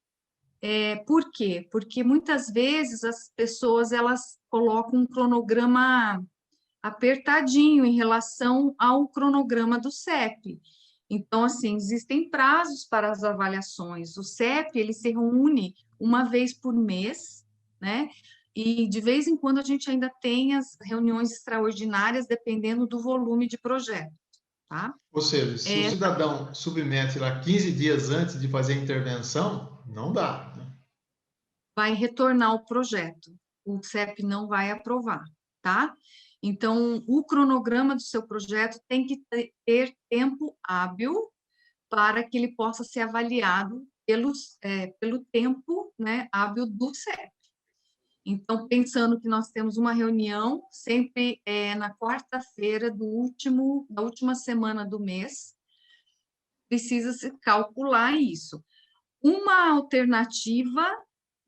Por quê? Porque muitas vezes as pessoas elas colocam um cronograma apertadinho em relação ao cronograma do CEP. Então, assim, existem prazos para as avaliações. O CEP, ele se reúne uma vez por mês, né? E, de vez em quando, a gente ainda tem as reuniões extraordinárias, dependendo do volume de projeto, tá? Ou seja, se o cidadão submete lá 15 dias antes de fazer a intervenção, não dá, né? Vai retornar o projeto. O CEP não vai aprovar, tá? Então, o cronograma do seu projeto tem que ter tempo hábil para que ele possa ser avaliado pelo tempo, né, hábil do CEP. Então, pensando que nós temos uma reunião sempre na quarta-feira da última semana do mês, precisa-se calcular isso. Uma alternativa,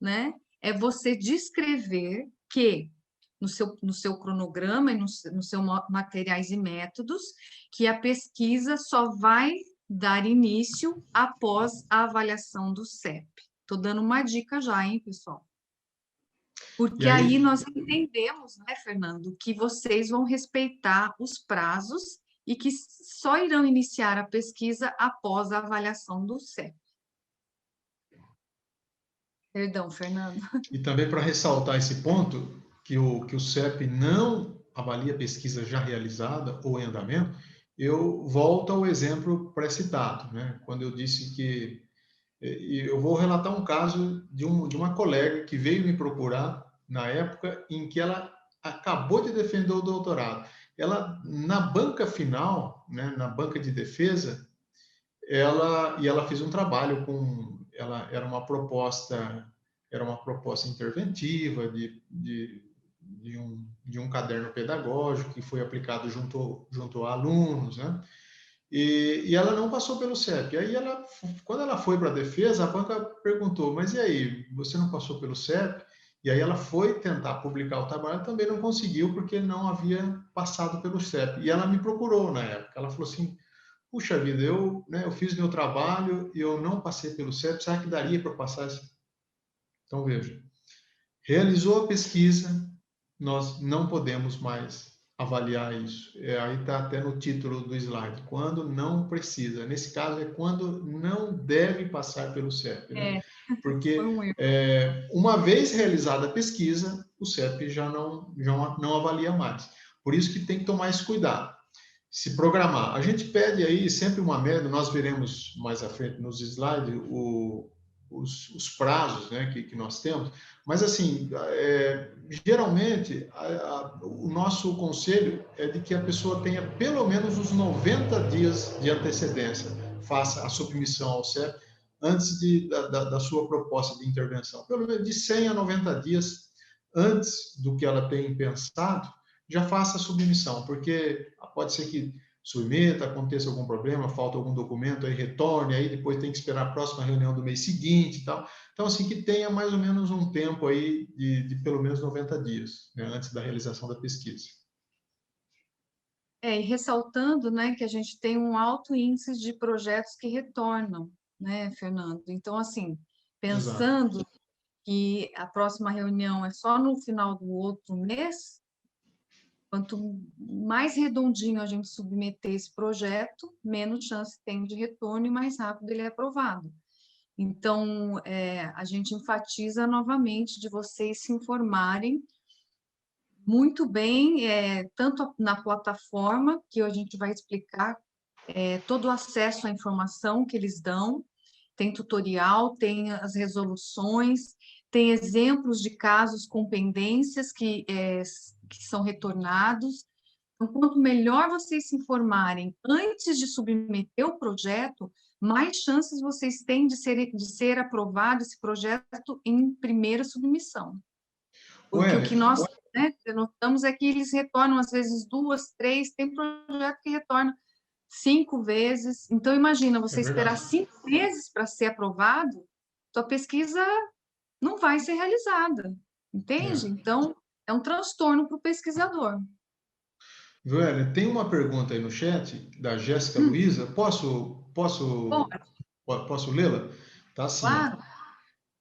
né, é você descrever que no seu cronograma e no seu materiais e métodos, que a pesquisa só vai dar início após a avaliação do CEP. Estou dando uma dica já, hein, pessoal? Porque aí nós entendemos, né, Fernando, que vocês vão respeitar os prazos e que só irão iniciar a pesquisa após a avaliação do CEP. Perdão, Fernando. E também para ressaltar esse ponto, que o CEP não avalia pesquisa já realizada ou em andamento, eu volto ao exemplo pré-citado, né? Quando eu disse que... Eu vou relatar um caso de uma colega que veio me procurar na época em que ela acabou de defender o doutorado. Ela, na banca final, né, na banca de defesa, ela fez um trabalho era uma proposta interventiva de um caderno pedagógico que foi aplicado junto a alunos, né? E ela não passou pelo CEP. Aí quando ela foi para a defesa, a banca perguntou: mas e aí, você não passou pelo CEP? E aí ela foi tentar publicar o trabalho, também não conseguiu porque não havia passado pelo CEP. E ela me procurou na época. Ela falou assim: puxa vida, eu fiz meu trabalho e eu não passei pelo CEP, será que daria para passar? Então, veja, realizou a pesquisa, nós não podemos mais avaliar isso. Aí está até no título do slide, quando não precisa. Nesse caso, é quando não deve passar pelo CEP, né? Porque uma vez realizada a pesquisa, o CEP já não avalia mais. Por isso que tem que tomar esse cuidado. Se programar. A gente pede aí sempre uma média, nós veremos mais à frente nos slides os prazos, né, que nós temos, mas assim, geralmente o nosso conselho é de que a pessoa tenha pelo menos os 90 dias de antecedência, faça a submissão ao CEP, antes da sua proposta de intervenção. Pelo menos de 100 a 90 dias antes do que ela tem pensado, já faça a submissão, porque pode ser que submeta, aconteça algum problema, falta algum documento, aí retorne, aí depois tem que esperar a próxima reunião do mês seguinte e tal. Então, assim, que tenha mais ou menos um tempo aí de pelo menos 90 dias, né, antes da realização da pesquisa. E ressaltando, né, que a gente tem um alto índice de projetos que retornam, né, Fernando? Então, assim, pensando Exato. que a próxima reunião é só no final do outro mês, quanto mais redondinho a gente submeter esse projeto, menos chance tem de retorno e mais rápido ele é aprovado. Então, a gente enfatiza novamente de vocês se informarem muito bem, tanto na plataforma, que a gente vai explicar todo o acesso à informação que eles dão, tem tutorial, tem as resoluções, tem exemplos de casos com pendências que são retornados. Então, quanto melhor vocês se informarem antes de submeter o projeto, mais chances vocês têm de ser aprovado esse projeto em primeira submissão. Porque o que nós notamos é que eles retornam, às vezes, 2, 3, tem projeto que retorna 5 vezes. Então, imagina, você esperar 5 meses para ser aprovado, sua pesquisa não vai ser realizada, entende? Então, é um transtorno para o pesquisador. Joélia, tem uma pergunta aí no chat da Jéssica Luiza. Posso lê-la? Tá assim, claro.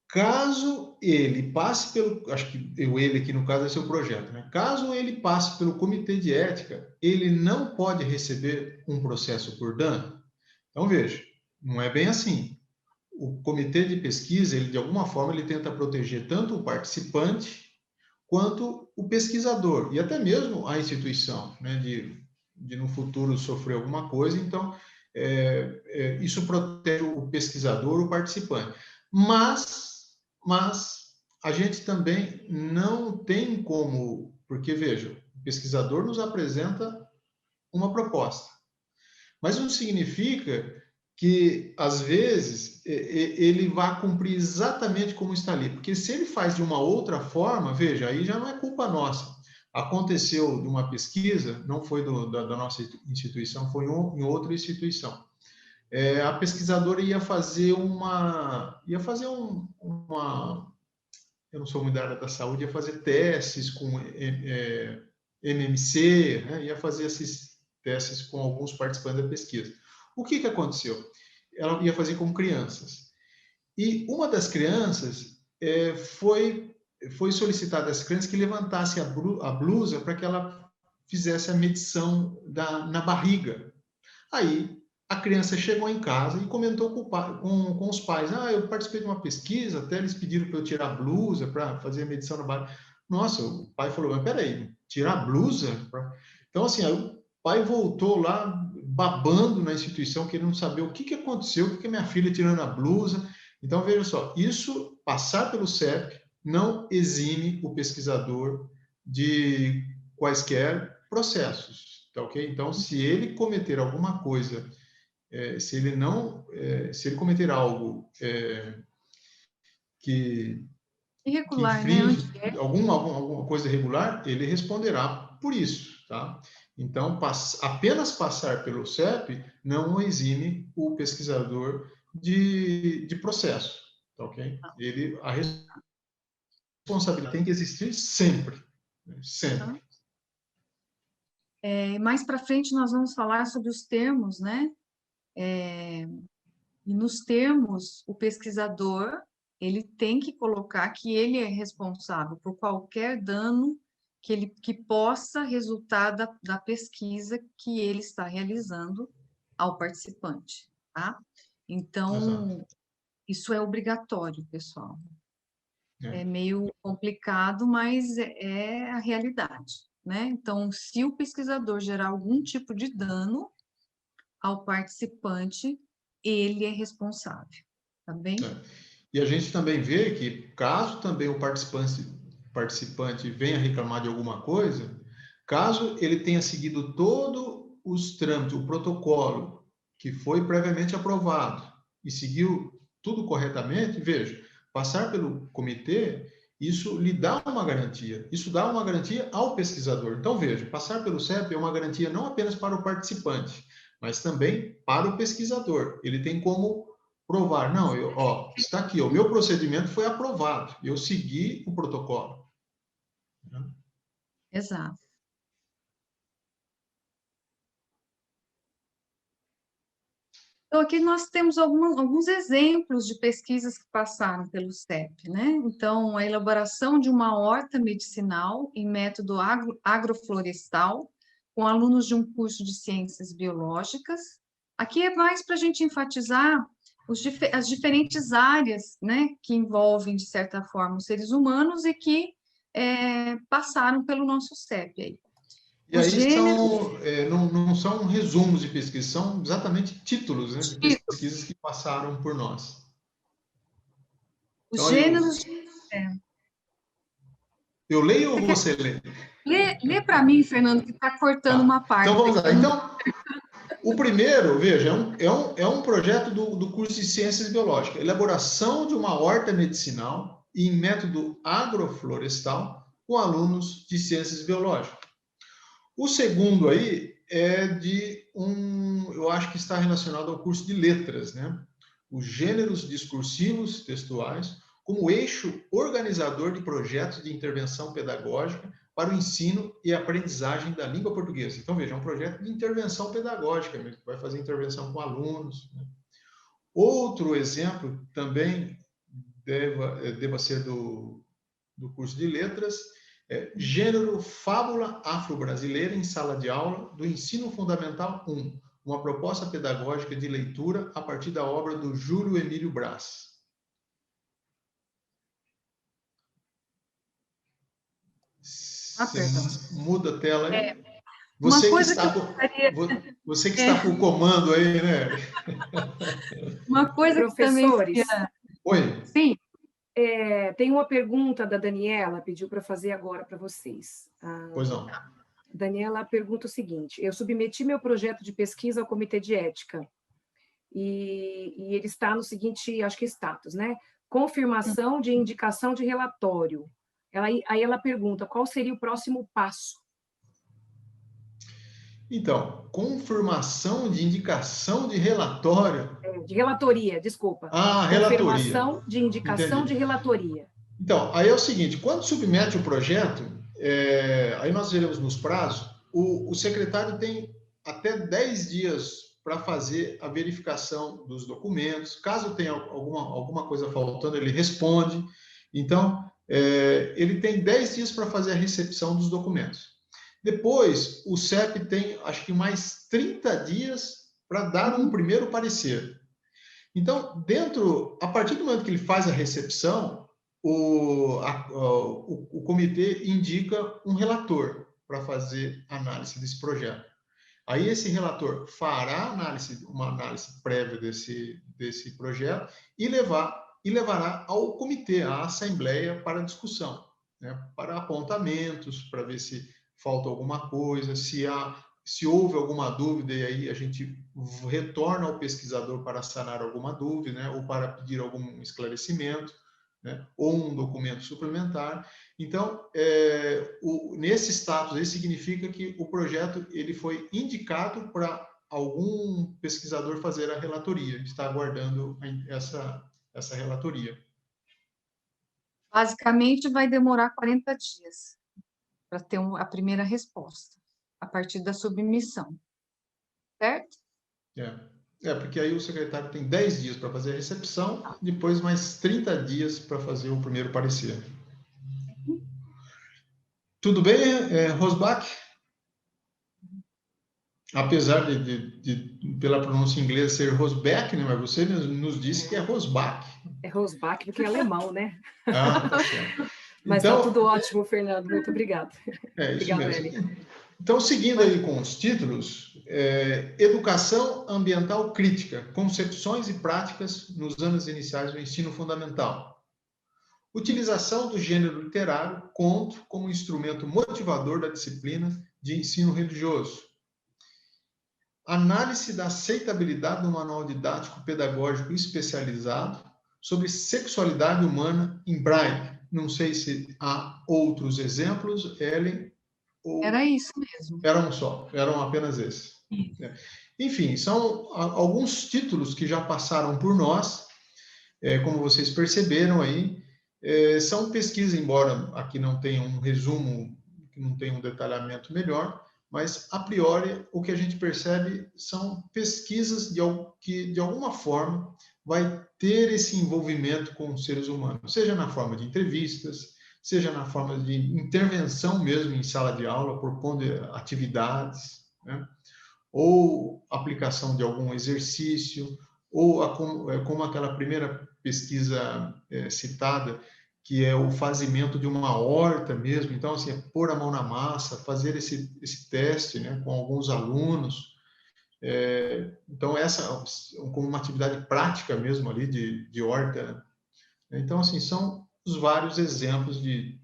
Caso ele passe pelo... Acho que ele aqui, no caso, é seu projeto, né? Caso ele passe pelo comitê de ética, ele não pode receber um processo por dano? Então, veja, não é bem assim. O comitê de pesquisa, ele, de alguma forma, ele tenta proteger tanto o participante quanto o pesquisador, e até mesmo a instituição, né, de no futuro sofrer alguma coisa. Então, isso protege o pesquisador, o participante. Mas a gente também não tem como, porque, veja, o pesquisador nos apresenta uma proposta, mas não significa que, às vezes, ele vai cumprir exatamente como está ali. Porque se ele faz de uma outra forma, veja, aí já não é culpa nossa. Aconteceu de uma pesquisa, não foi da nossa instituição, foi em outra instituição. A pesquisadora ia fazer eu não sou muito da área da saúde, ia fazer testes com MMC, né? Ia fazer esses testes com alguns participantes da pesquisa. O que aconteceu? Ela ia fazer com crianças. E uma das crianças foi solicitada às crianças que levantasse a blusa para que ela fizesse a medição na barriga. Aí a criança chegou em casa e comentou com os pais: eu participei de uma pesquisa, até eles pediram para eu tirar a blusa para fazer a medição na barriga. Nossa, o pai falou: mas peraí, tirar a blusa? Então, assim, aí o pai voltou lá babando na instituição, querendo saber o que aconteceu, o que minha filha tirando a blusa. Então, veja só, isso, passar pelo CEP, não exime o pesquisador de quaisquer processos, tá ok? Então, se ele cometer alguma coisa, se ele cometer algo que Irregular, infringe né? alguma coisa irregular, ele responderá por isso, tá? Então, apenas passar pelo CEP não exime o pesquisador de processo, tá ok? A responsabilidade tem que existir sempre, né? Sempre. Mais para frente nós vamos falar sobre os termos, né? E nos termos, o pesquisador, ele tem que colocar que ele é responsável por qualquer dano que possa resultar da pesquisa que ele está realizando ao participante, tá? Então, Exato. isso é obrigatório, pessoal. É meio complicado, mas é a realidade, né? Então, se o pesquisador gerar algum tipo de dano ao participante, ele é responsável, tá bem? E a gente também vê que, caso também o participante venha reclamar de alguma coisa, caso ele tenha seguido todos os trâmites, o protocolo que foi previamente aprovado, e seguiu tudo corretamente, veja, passar pelo comitê, isso lhe dá uma garantia. Isso dá uma garantia ao pesquisador. Então, veja, passar pelo CEP é uma garantia não apenas para o participante, mas também para o pesquisador. Ele tem como provar, não, está aqui, o meu procedimento foi aprovado, eu segui o protocolo. Exato. Então, aqui nós temos alguns exemplos de pesquisas que passaram pelo CEP, né? Então, a elaboração de uma horta medicinal em método agroflorestal, com alunos de um curso de ciências biológicas. Aqui é mais para a gente enfatizar as diferentes áreas, né, que envolvem, de certa forma, os seres humanos e que passaram pelo nosso CEP aí. E aí não são resumos de pesquisa, são exatamente títulos, né, de pesquisas que passaram por nós. Os então, gêneros... Eu leio ou você lê? Lê para mim, Fernando, que está cortando uma parte. Então, vamos lá. Então, o primeiro, veja, é um projeto do curso de Ciências Biológicas. Elaboração de uma horta medicinal em método agroflorestal com alunos de Ciências Biológicas. O segundo aí é eu acho que está relacionado ao curso de letras, né? Os gêneros discursivos textuais como eixo organizador de projetos de intervenção pedagógica para o ensino e aprendizagem da língua portuguesa. Então, veja, é um projeto de intervenção pedagógica, mesmo, que vai fazer intervenção com alunos, né? Outro exemplo também deva ser do curso de letras, gênero Fábula Afro-Brasileira em Sala de Aula do Ensino Fundamental 1, uma proposta pedagógica de leitura a partir da obra do Júlio Emílio Brás. Muda a tela aí. Você que está com o comando aí, né? Uma coisa Professores, que também... Oi. Sim. Tem uma pergunta da Daniela, pediu para fazer agora para vocês. Pois não. Daniela pergunta o seguinte: eu submeti meu projeto de pesquisa ao Comitê de Ética e ele está no seguinte, acho que status, né? Confirmação de indicação de relatório. Aí ela pergunta, qual seria o próximo passo? Então, confirmação de indicação de relatório. De relatoria, desculpa. Relatoria. Confirmação de indicação de relatoria. Então, aí é o seguinte, quando submete o projeto, aí nós veremos nos prazos, o secretário tem até 10 dias para fazer a verificação dos documentos. Caso tenha alguma coisa faltando, ele responde. Então, ele tem 10 dias para fazer a recepção dos documentos. Depois, o CEP tem, acho que mais 30 dias para dar um primeiro parecer. Então, a partir do momento que ele faz a recepção, o comitê indica um relator para fazer análise desse projeto. Aí esse relator fará uma análise prévia desse projeto e levará ao comitê, à assembleia, para discussão, né? Para apontamentos, para ver se falta alguma coisa, se houve alguma dúvida, e aí a gente retorna ao pesquisador para sanar alguma dúvida, né? Ou para pedir algum esclarecimento, né? Ou um documento suplementar. Então, nesse status aí significa que o projeto ele foi indicado para algum pesquisador fazer a relatoria, está aguardando essa relatoria. Basicamente, vai demorar 40 dias para ter a primeira resposta, a partir da submissão, certo? Porque aí o secretário tem 10 dias para fazer a recepção, depois mais 30 dias para fazer o primeiro parecer. Tudo bem, Rosbach? Apesar de pela pronúncia inglesa ser Rosbach, né? Mas você nos disse que é Rosbach. É Rosbach porque é alemão, né? Tá certo. Mas então, tá tudo ótimo, Fernando. Muito obrigado. Isso mesmo. Então, seguindo aí com os títulos, Educação Ambiental Crítica, Concepções e Práticas nos anos iniciais do ensino fundamental. Utilização do gênero literário, conto, como instrumento motivador da disciplina de ensino religioso. Análise da aceitabilidade do manual didático pedagógico especializado sobre sexualidade humana em braille. Não sei se há outros exemplos, Ellen, ou... Era isso mesmo. Eram apenas esses. Enfim, são alguns títulos que já passaram por nós, como vocês perceberam aí, são pesquisas, embora aqui não tenha um resumo, não tenha um detalhamento melhor, mas, a priori, o que a gente percebe são pesquisas que, de alguma forma, vai ter esse envolvimento com os seres humanos, seja na forma de entrevistas, seja na forma de intervenção mesmo em sala de aula, propondo atividades, né? Ou aplicação de algum exercício, ou como aquela primeira pesquisa citada, que é o fazimento de uma horta mesmo. Então, assim, é pôr a mão na massa, fazer esse teste, né, com alguns alunos. Então, essa como uma atividade prática mesmo ali de horta. Então, assim, são os vários exemplos de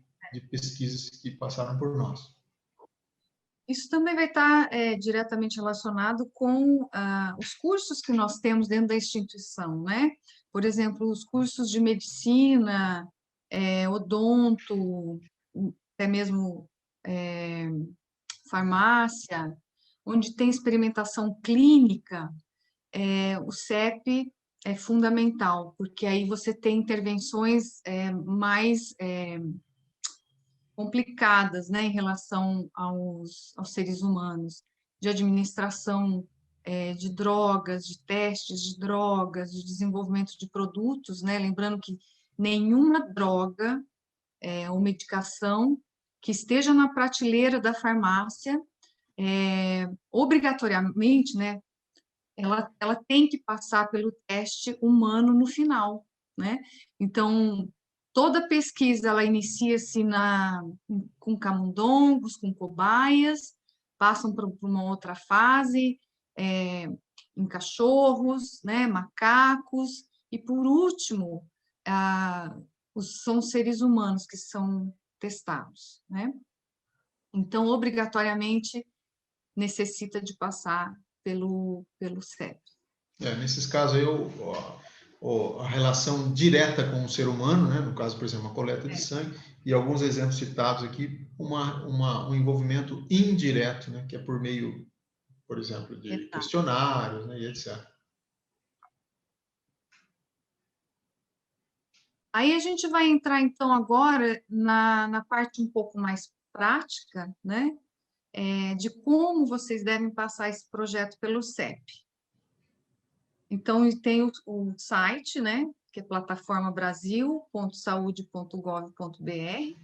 pesquisas que passaram por nós. Isso também vai estar diretamente relacionado com os cursos que nós temos dentro da instituição, né? Por exemplo, os cursos de medicina, odonto, até mesmo farmácia, onde tem experimentação clínica, o CEP é fundamental, porque aí você tem intervenções mais complicadas, né, em relação aos seres humanos, de administração de drogas, de testes de drogas, de desenvolvimento de produtos, né, lembrando que nenhuma droga ou medicação que esteja na prateleira da farmácia, obrigatoriamente, né, ela tem que passar pelo teste humano no final, né? Então, toda pesquisa, ela inicia-se com camundongos, com cobaias, passam para uma outra fase, em cachorros, né, macacos, e por último, são os seres humanos que são testados, né? Então, obrigatoriamente, necessita de passar pelo CEP. Nesses casos aí, a relação direta com o ser humano, né? No caso, por exemplo, a coleta de sangue, e alguns exemplos citados aqui, um envolvimento indireto, né? Que é por meio, por exemplo, de questionários, né? E etc. Aí a gente vai entrar, então, agora na parte um pouco mais prática, né? De como vocês devem passar esse projeto pelo CEP. Então, tem o site, né? Que é plataformabrasil.saude.gov.br.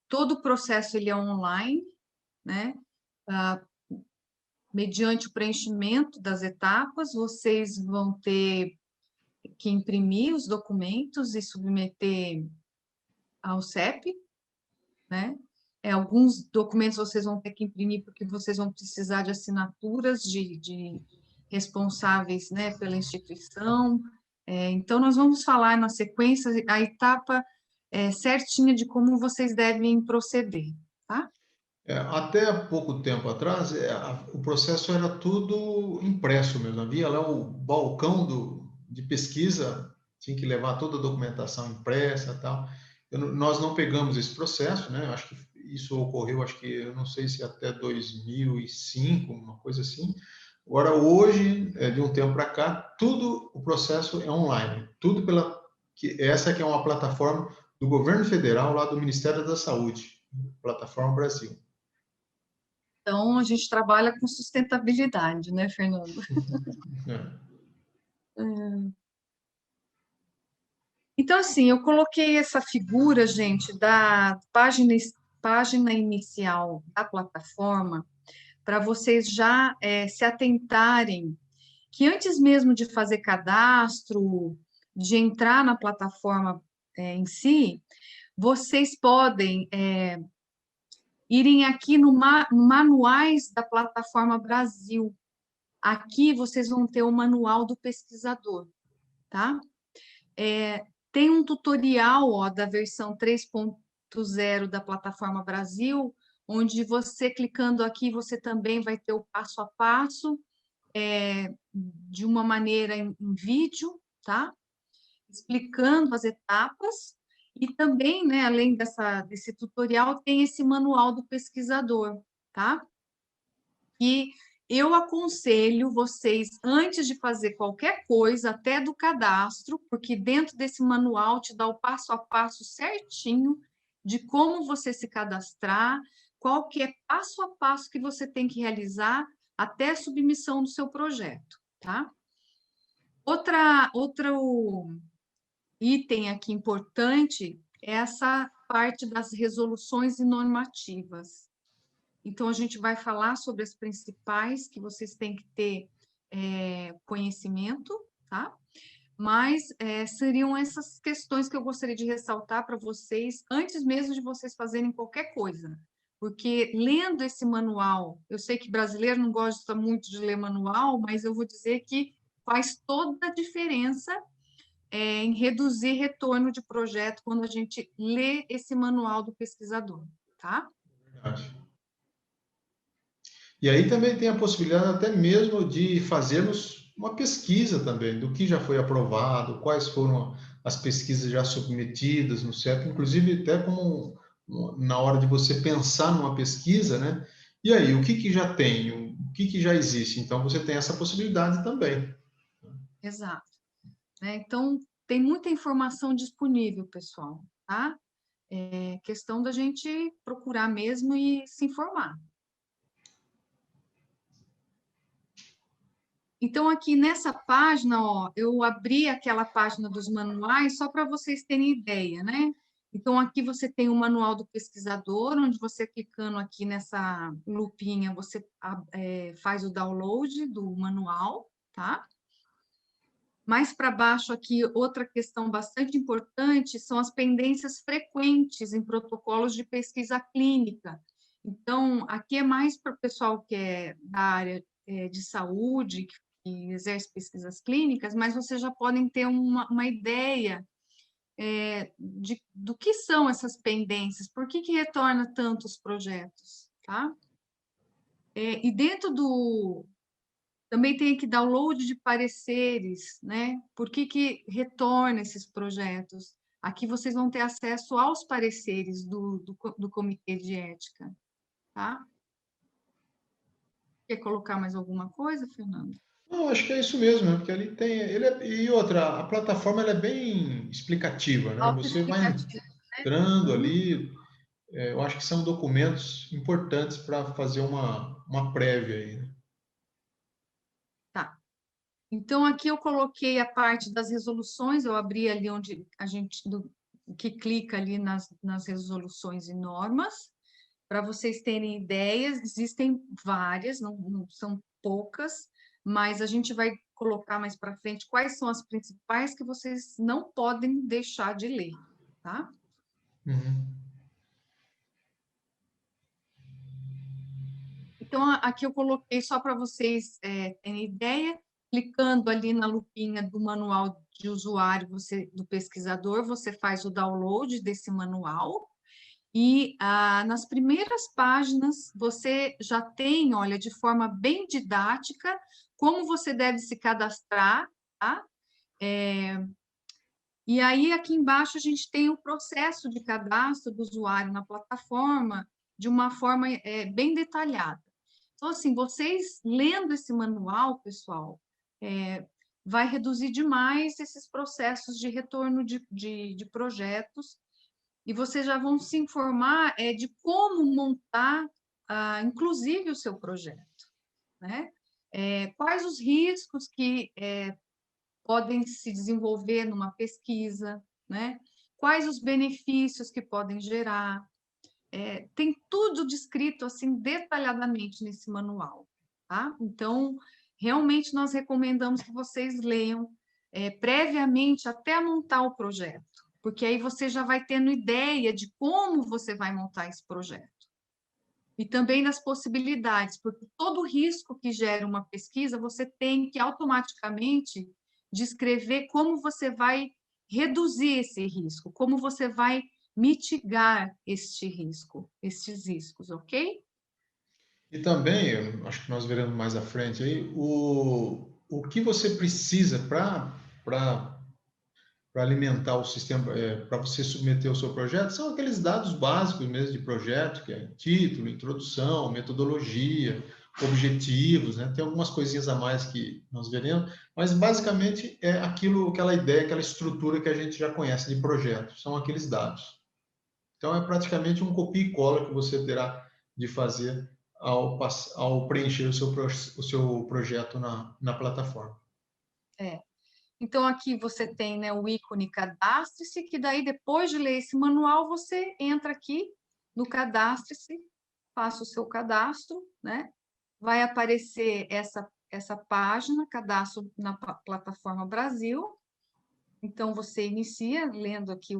Todo o processo ele é online, né? Mediante o preenchimento das etapas, vocês vão ter que imprimir os documentos e submeter ao CEP, né? Alguns documentos vocês vão ter que imprimir porque vocês vão precisar de assinaturas de responsáveis, né, pela instituição. Então, nós vamos falar na sequência a etapa certinha de como vocês devem proceder, tá? Até pouco tempo atrás, o processo era tudo impresso mesmo. Havia lá o balcão de pesquisa, tinha que levar toda a documentação impressa e tal. Nós não pegamos esse processo, né? Acho que isso ocorreu, eu não sei se até 2005, uma coisa assim. Agora, hoje, de um tempo para cá, o processo é online. Tudo essa que é uma plataforma do governo federal, lá do Ministério da Saúde, Plataforma Brasil. Então, a gente trabalha com sustentabilidade, né, Fernando? Então, assim, eu coloquei essa figura, gente, da página inicial da plataforma, para vocês já se atentarem que antes mesmo de fazer cadastro, de entrar na plataforma em si, vocês podem irem aqui no Manuais da Plataforma Brasil. Aqui vocês vão ter o Manual do Pesquisador, tá? Tem um tutorial da versão 3.0 da Plataforma Brasil, onde você, clicando aqui, você também vai ter o passo a passo, de uma maneira em vídeo, tá? explicando as etapas, e também, né, além desse tutorial, tem esse manual do pesquisador, tá? E eu aconselho vocês, antes de fazer qualquer coisa, até do cadastro, porque dentro desse manual te dá o passo a passo certinho de como você se cadastrar, qual que é passo a passo que você tem que realizar até a submissão do seu projeto, tá? Outro item aqui importante é essa parte das resoluções e normativas. Então, a gente vai falar sobre as principais que vocês têm que ter conhecimento, tá? Mas seriam essas questões que eu gostaria de ressaltar para vocês, antes mesmo de vocês fazerem qualquer coisa. Porque lendo esse manual, eu sei que brasileiro não gosta muito de ler manual, mas eu vou dizer que faz toda a diferença em reduzir retorno de projeto quando a gente lê esse manual do pesquisador, tá? Verdade. E aí também tem a possibilidade até mesmo de fazermos uma pesquisa também do que já foi aprovado, quais foram as pesquisas já submetidas no CEP, inclusive até como na hora de você pensar numa pesquisa, né? E aí, o que já tem, o que já existe? Então, você tem essa possibilidade também. Exato. Então, tem muita informação disponível, pessoal, tá? É questão da gente procurar mesmo e se informar. Então, aqui nessa página, ó, eu abri aquela página dos manuais só para vocês terem ideia, né? Então, aqui você tem o manual do pesquisador, onde você clicando aqui nessa lupinha, você faz o download do manual, tá? Mais para baixo aqui, outra questão bastante importante são as pendências frequentes em protocolos de pesquisa clínica. Então, aqui é mais para o pessoal que é da área de saúde, que exerce pesquisas clínicas, mas vocês já podem ter uma ideia do que são essas pendências, por que retorna tantos projetos, tá? E dentro também tem aqui download de pareceres, né? Por que retorna esses projetos? Aqui vocês vão ter acesso aos pareceres do Comitê de Ética, tá? Quer colocar mais alguma coisa, Fernando? Não, acho que é isso mesmo, né? Porque ali tem, e outra, a plataforma ela é bem explicativa, né? Você vai Autoexplicativo, né? entrando ali, eu acho que são documentos importantes para fazer uma prévia aí, né? Tá. Então, aqui eu coloquei a parte das resoluções, eu abri ali onde a gente, que clica ali nas resoluções e normas, para vocês terem ideias, existem várias, não são poucas, mas a gente vai colocar mais para frente quais são as principais que vocês não podem deixar de ler, tá? Uhum. Então, aqui eu coloquei só para vocês terem ideia, clicando ali na lupinha do manual de usuário do pesquisador, você faz o download desse manual, e nas primeiras páginas você já tem, olha, de forma bem didática, como você deve se cadastrar, tá? E aí, aqui embaixo, a gente tem o processo de cadastro do usuário na plataforma de uma forma bem detalhada. Então, assim, vocês lendo esse manual, pessoal, vai reduzir demais esses processos de retorno de projetos, e vocês já vão se informar de como montar, inclusive, o seu projeto, né? Quais os riscos que podem se desenvolver numa pesquisa, né? Quais os benefícios que podem gerar. Tem tudo descrito assim detalhadamente nesse manual, tá? Então, realmente nós recomendamos que vocês leiam previamente até montar o projeto, porque aí você já vai tendo ideia de como você vai montar esse projeto. E também das possibilidades, porque todo risco que gera uma pesquisa, você tem que automaticamente descrever como você vai reduzir esse risco, como você vai mitigar estes riscos, ok? E também, eu acho que nós veremos mais à frente aí, o que você precisa para para alimentar o sistema, para você submeter o seu projeto, são aqueles dados básicos mesmo de projeto, que é título, introdução, metodologia, objetivos, né? Tem algumas coisinhas a mais que nós veremos, mas basicamente é aquela ideia, aquela estrutura que a gente já conhece de projeto, são aqueles dados. Então é praticamente um copia e cola que você terá de fazer ao preencher o seu projeto na plataforma. Então, aqui você tem, né, o ícone cadastre-se, que daí, depois de ler esse manual, você entra aqui no cadastre-se, faça o seu cadastro, né? Vai aparecer essa página, cadastro na plataforma Brasil. Então, você inicia lendo aqui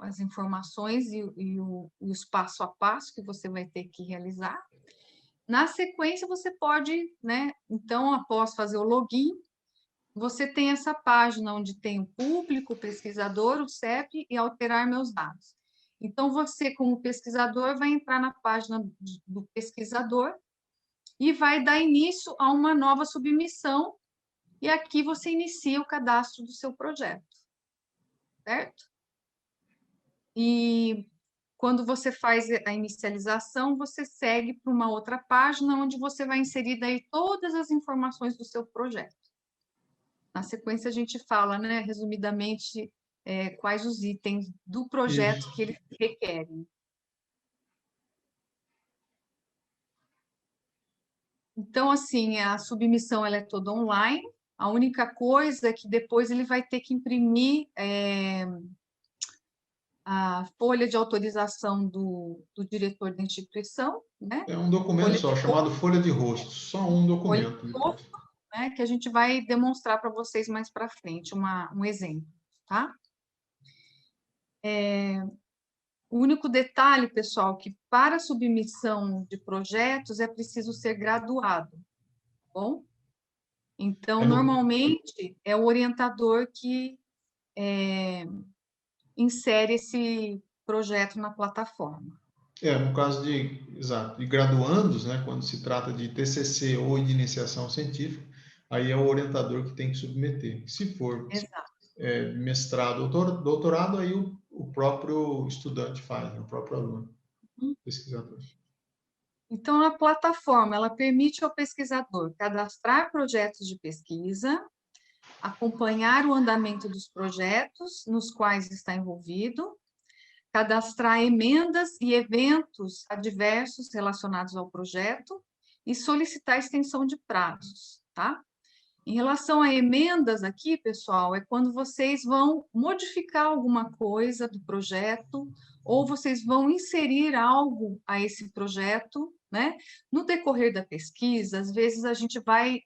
as informações e os passo a passo que você vai ter que realizar. Na sequência, você pode, né? Então, após fazer o login, você tem essa página onde tem o público, o pesquisador, o CEP e alterar meus dados. Então, você, como pesquisador, vai entrar na página do pesquisador e vai dar início a uma nova submissão, e aqui você inicia o cadastro do seu projeto, certo? E quando você faz a inicialização, você segue para uma outra página, onde você vai inserir daí todas as informações do seu projeto. Na sequência, a gente fala, né, resumidamente, quais os itens do projeto Isso. que eles requerem. Então, assim, a submissão ela é toda online. A única coisa é que depois ele vai ter que imprimir a folha de autorização do diretor da instituição, né? É um documento só, chamado folha de rosto. Só um documento. Né, que a gente vai demonstrar para vocês mais para frente, um exemplo, tá? O único detalhe, pessoal, que para submissão de projetos é preciso ser graduado, tá bom? Então, normalmente, é o orientador que insere esse projeto na plataforma. No caso de graduandos, né, quando se trata de TCC ou de iniciação científica, aí é o orientador que tem que submeter. Se for mestrado ou doutorado, aí o próprio estudante faz, né, o próprio aluno, pesquisador. Então, a plataforma, ela permite ao pesquisador cadastrar projetos de pesquisa, acompanhar o andamento dos projetos nos quais está envolvido, cadastrar emendas e eventos adversos relacionados ao projeto e solicitar extensão de prazos, tá? Em relação a emendas aqui, pessoal, é quando vocês vão modificar alguma coisa do projeto ou vocês vão inserir algo a esse projeto, né? No decorrer da pesquisa, às vezes a gente vai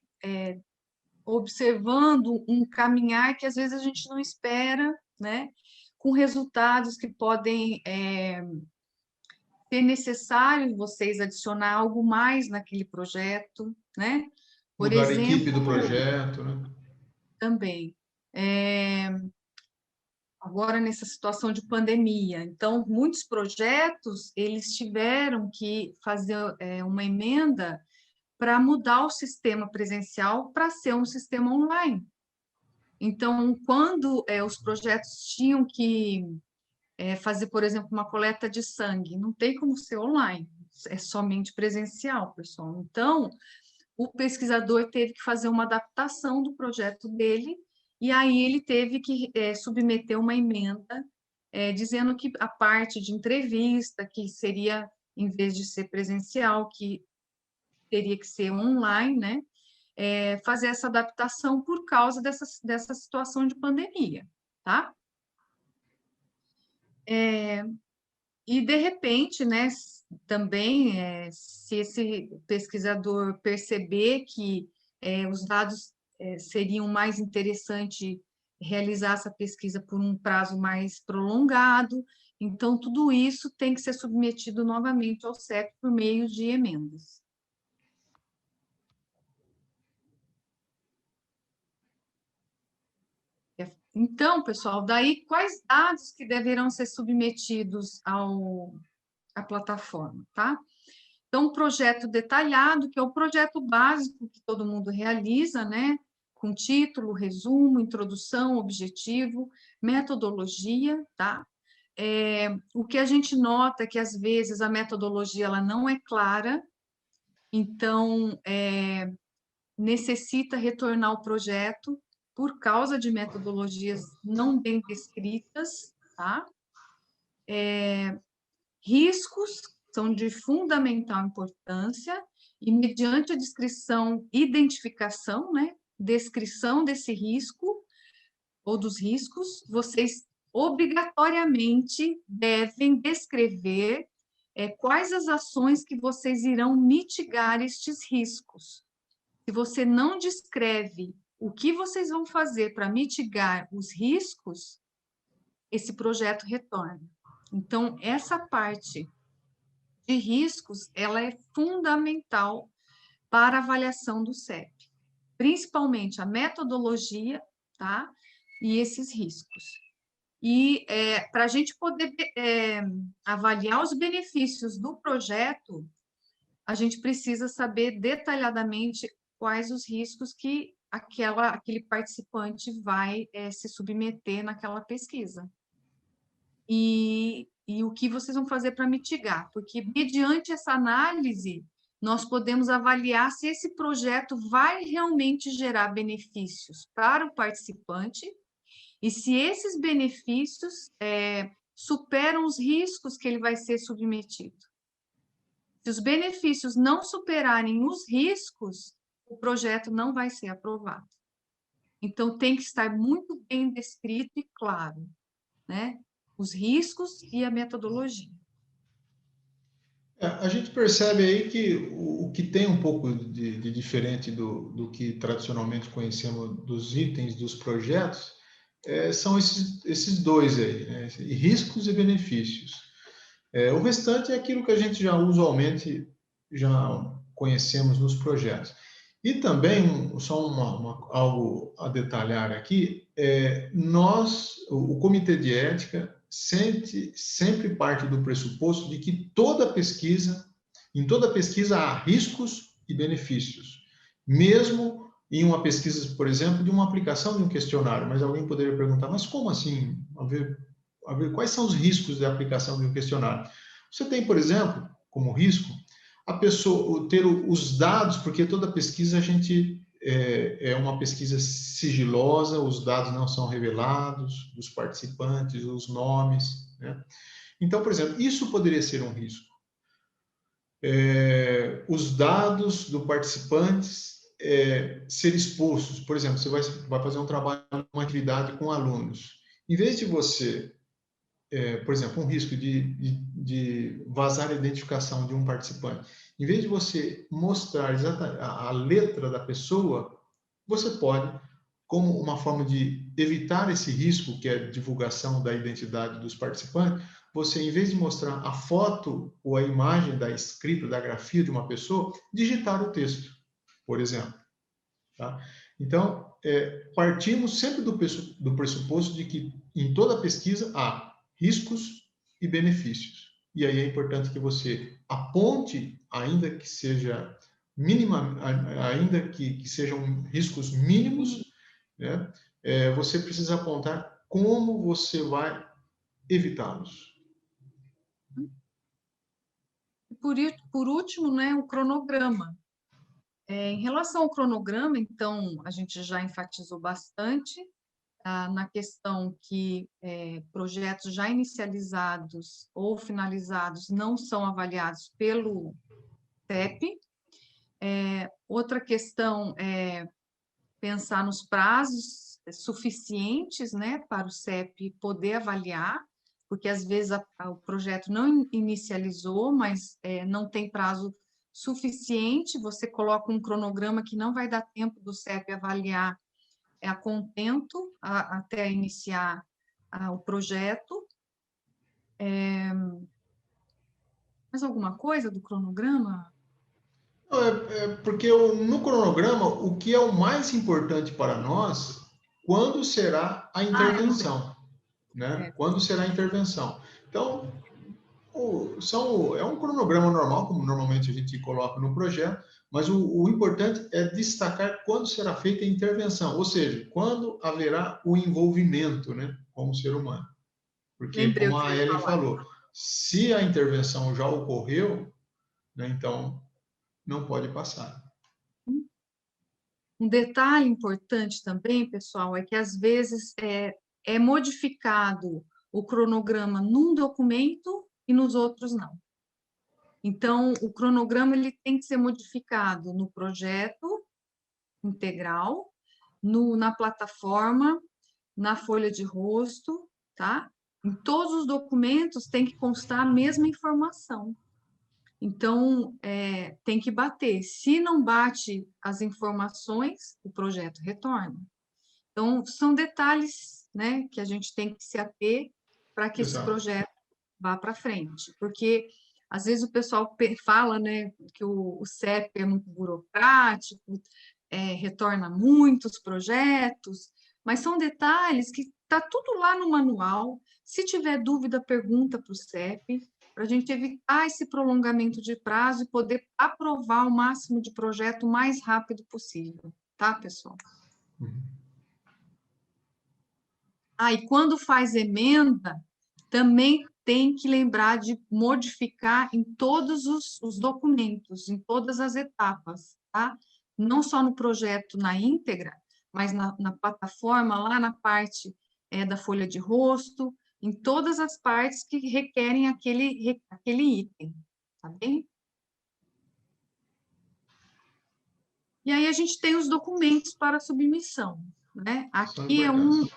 observando um caminhar que às vezes a gente não espera, né? Com resultados que podem ser necessário vocês adicionar algo mais naquele projeto, né? Por Mudar exemplo, a equipe do projeto, né? Também. Agora, nessa situação de pandemia, então, muitos projetos, eles tiveram que fazer uma emenda para mudar o sistema presencial para ser um sistema online. Então, quando os projetos tinham que fazer, por exemplo, uma coleta de sangue, não tem como ser online, é somente presencial, pessoal. Então, o pesquisador teve que fazer uma adaptação do projeto dele, e aí ele teve que submeter uma emenda, dizendo que a parte de entrevista, que seria, em vez de ser presencial, que teria que ser online, né? Fazer essa adaptação por causa dessa situação de pandemia, tá? E, de repente, né, também, se esse pesquisador perceber que os dados seriam mais interessante realizar essa pesquisa por um prazo mais prolongado, então tudo isso tem que ser submetido novamente ao CEP por meio de emendas. Então, pessoal, daí quais dados que deverão ser submetidos à plataforma, tá? Então, um projeto detalhado, que é o projeto básico que todo mundo realiza, né? com título, resumo, introdução, objetivo, metodologia, tá? O que a gente nota é que, às vezes, a metodologia ela não é clara, então, necessita retornar ao projeto por causa de metodologias não bem descritas, tá? Riscos são de fundamental importância e, mediante a descrição, identificação, né? Descrição desse risco ou dos riscos, vocês obrigatoriamente devem descrever quais as ações que vocês irão mitigar estes riscos. Se você não descreve o que vocês vão fazer para mitigar os riscos, esse projeto retorna. Então, essa parte de riscos, ela é fundamental para a avaliação do CEP, principalmente a metodologia, tá? E esses riscos. E para a gente poder avaliar os benefícios do projeto, a gente precisa saber detalhadamente quais os riscos que aquele participante vai se submeter naquela pesquisa. E o que vocês vão fazer para mitigar, porque, mediante essa análise, nós podemos avaliar se esse projeto vai realmente gerar benefícios para o participante e se esses benefícios superam os riscos que ele vai ser submetido. Se os benefícios não superarem os riscos, o projeto não vai ser aprovado. Então, tem que estar muito bem descrito e claro, né? Os riscos e a metodologia. A gente percebe aí que o que tem um pouco de diferente do que tradicionalmente conhecemos dos itens dos projetos são esses dois aí, né? Riscos e benefícios. O restante é aquilo que a gente já usualmente já conhecemos nos projetos. E também, só algo a detalhar aqui, o Comitê de Ética sempre parte do pressuposto de que em toda pesquisa há riscos e benefícios. Mesmo em uma pesquisa, por exemplo, de uma aplicação de um questionário. Mas alguém poderia perguntar, mas como assim? A ver, quais são os riscos da aplicação de um questionário? Você tem, por exemplo, como risco, a pessoa ter os dados, porque toda pesquisa é uma pesquisa sigilosa, os dados não são revelados, dos participantes, os nomes, né? Então, por exemplo, isso poderia ser um risco. Os dados do participantes ser expostos, por exemplo, você vai fazer um trabalho, uma atividade com alunos. Em vez de você, por exemplo, um risco de vazar a identificação de um participante, em vez de você mostrar exatamente a letra da pessoa, você pode, como uma forma de evitar esse risco, que é a divulgação da identidade dos participantes, você, em vez de mostrar a foto ou a imagem da escrita, da grafia de uma pessoa, digitar o texto, por exemplo. Tá? Então, partimos sempre do pressuposto de que em toda pesquisa há riscos e benefícios. E aí é importante que você aponte, ainda que seja ainda que sejam riscos mínimos, né? Você precisa apontar como você vai evitá-los. Por último, né, o cronograma. Em relação ao cronograma, então, a gente já enfatizou bastante na questão que projetos já inicializados ou finalizados não são avaliados pelo CEP. Outra questão é pensar nos prazos suficientes, né, para o CEP poder avaliar, porque às vezes o projeto não inicializou, mas não tem prazo suficiente, você coloca um cronograma que não vai dar tempo do CEP avaliar a contento até iniciar o projeto. Mais alguma coisa do cronograma? Porque no cronograma, o que é o mais importante para nós, quando será a intervenção, né? Quando será a intervenção. Então, É um cronograma normal, como normalmente a gente coloca no projeto, mas o importante é destacar quando será feita a intervenção, ou seja, quando haverá o envolvimento, né, como ser humano. Porque, Lembrei o como que a eu ia Ellen falar. falou, se a intervenção já ocorreu, né, então não pode passar. Um detalhe importante também, pessoal, é que às vezes é modificado o cronograma num documento e nos outros não. Então, o cronograma ele tem que ser modificado no projeto integral, na plataforma, na folha de rosto, tá? Em todos os documentos tem que constar a mesma informação. Então, tem que bater. Se não bate as informações, o projeto retorna. Então, são detalhes, né, que a gente tem que se ater para que esse Exato. projeto vá para frente. Porque, às vezes, o pessoal fala, né, que o CEP é muito burocrático, retorna muitos projetos, mas são detalhes que está tudo lá no manual. Se tiver dúvida, pergunta para o CEP, para a gente evitar esse prolongamento de prazo e poder aprovar o máximo de projeto o mais rápido possível, tá, pessoal? E quando faz emenda, também tem que lembrar de modificar em todos os documentos, em todas as etapas, tá? Não só no projeto na íntegra, mas na plataforma, lá na parte da folha de rosto, em todas as partes que requerem aquele item, tá bem? E aí a gente tem os documentos para submissão, né? Isso é Aqui importante.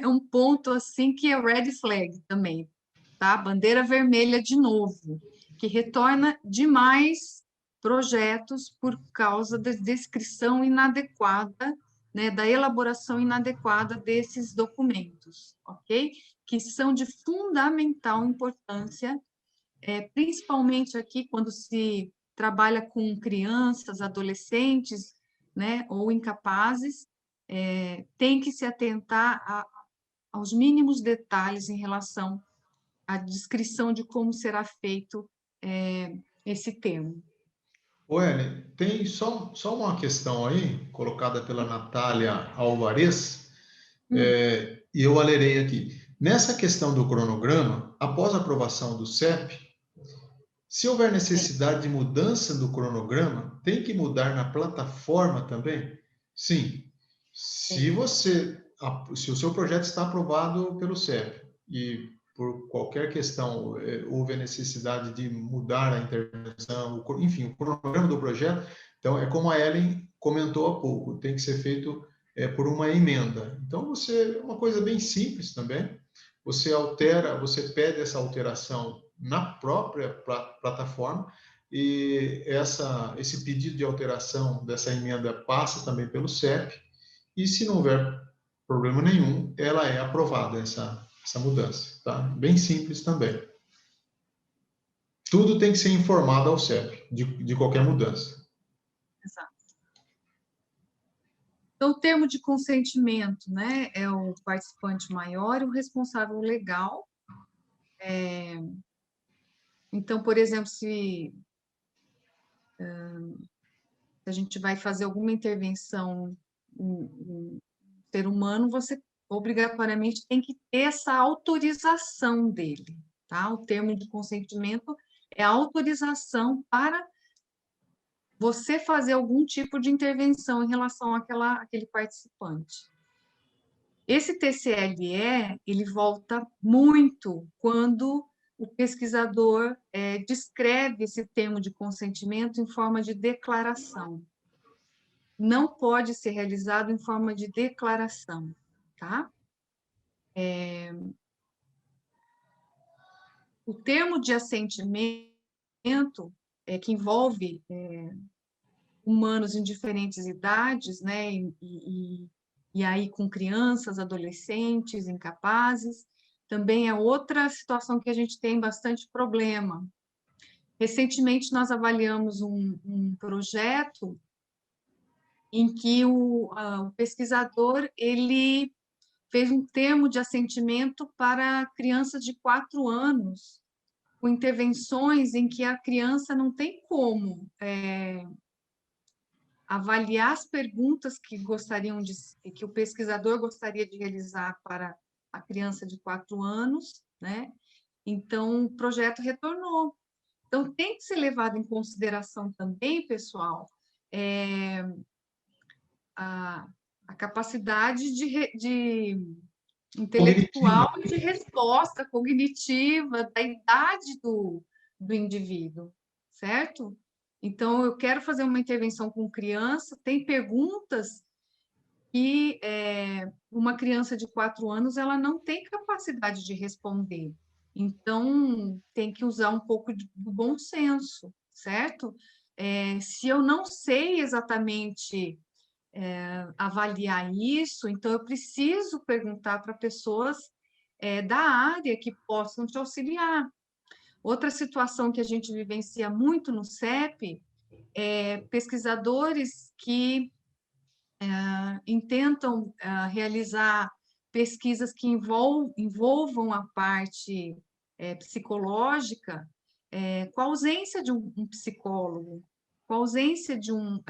é um ponto assim que é red flag também, tá? Bandeira vermelha de novo, que retorna demais projetos por causa da descrição inadequada, né, da elaboração inadequada desses documentos, ok? Que são de fundamental importância, principalmente aqui quando se trabalha com crianças, adolescentes, né, ou incapazes, tem que se atentar aos mínimos detalhes em relação à descrição de como será feito esse termo. Ô, Ellen, tem só uma questão aí, colocada pela Natália Alvarez, e eu alerei aqui. Nessa questão do cronograma, após a aprovação do CEP, se houver necessidade de mudança do cronograma, tem que mudar na plataforma também? Sim. Se o seu projeto está aprovado pelo CEP e por qualquer questão houve a necessidade de mudar a intervenção, enfim, o cronograma do projeto, então é como a Ellen comentou há pouco, tem que ser feito por uma emenda. Então uma coisa bem simples também, você pede essa alteração na própria plataforma e esse pedido de alteração dessa emenda passa também pelo CEP e se não houver problema nenhum, ela é aprovada, essa mudança, tá? Bem simples também. Tudo tem que ser informado ao CEP de qualquer mudança. Exato. Então, o termo de consentimento, né, é o participante maior e o responsável legal. Então, por exemplo, se a gente vai fazer alguma intervenção em ser humano, você obrigatoriamente tem que ter essa autorização dele, tá? O termo de consentimento é a autorização para você fazer algum tipo de intervenção em relação àquele participante. Esse TCLE, ele volta muito quando o pesquisador descreve esse termo de consentimento em forma de declaração. Não pode ser realizado em forma de declaração, tá? O termo de assentimento, que envolve humanos em diferentes idades, né, e aí com crianças, adolescentes, incapazes, também é outra situação que a gente tem bastante problema. Recentemente, nós avaliamos um projeto em que o pesquisador, ele fez um termo de assentimento para crianças de 4 anos, com intervenções em que a criança não tem como avaliar as perguntas que que o pesquisador gostaria de realizar para a criança de 4 anos, né? Então, o projeto retornou. Então, tem que ser levado em consideração também, pessoal, a capacidade de intelectual e de resposta cognitiva da idade do indivíduo, certo? Então, eu quero fazer uma intervenção com criança, tem perguntas que uma criança de 4 anos ela não tem capacidade de responder. Então, tem que usar um pouco do bom senso, certo? Se eu não sei exatamente avaliar isso, então eu preciso perguntar para pessoas da área que possam te auxiliar. Outra situação que a gente vivencia muito no CEP é pesquisadores que intentam realizar pesquisas que envolvam a parte psicológica, com a ausência de um psicólogo, com a ausência de um...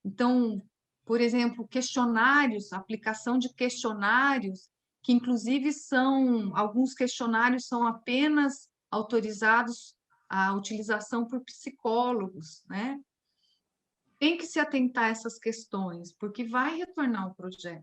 Então, por exemplo, questionários, aplicação de questionários, que inclusive alguns questionários são apenas autorizados à utilização por psicólogos, né? Tem que se atentar a essas questões, porque vai retornar o projeto,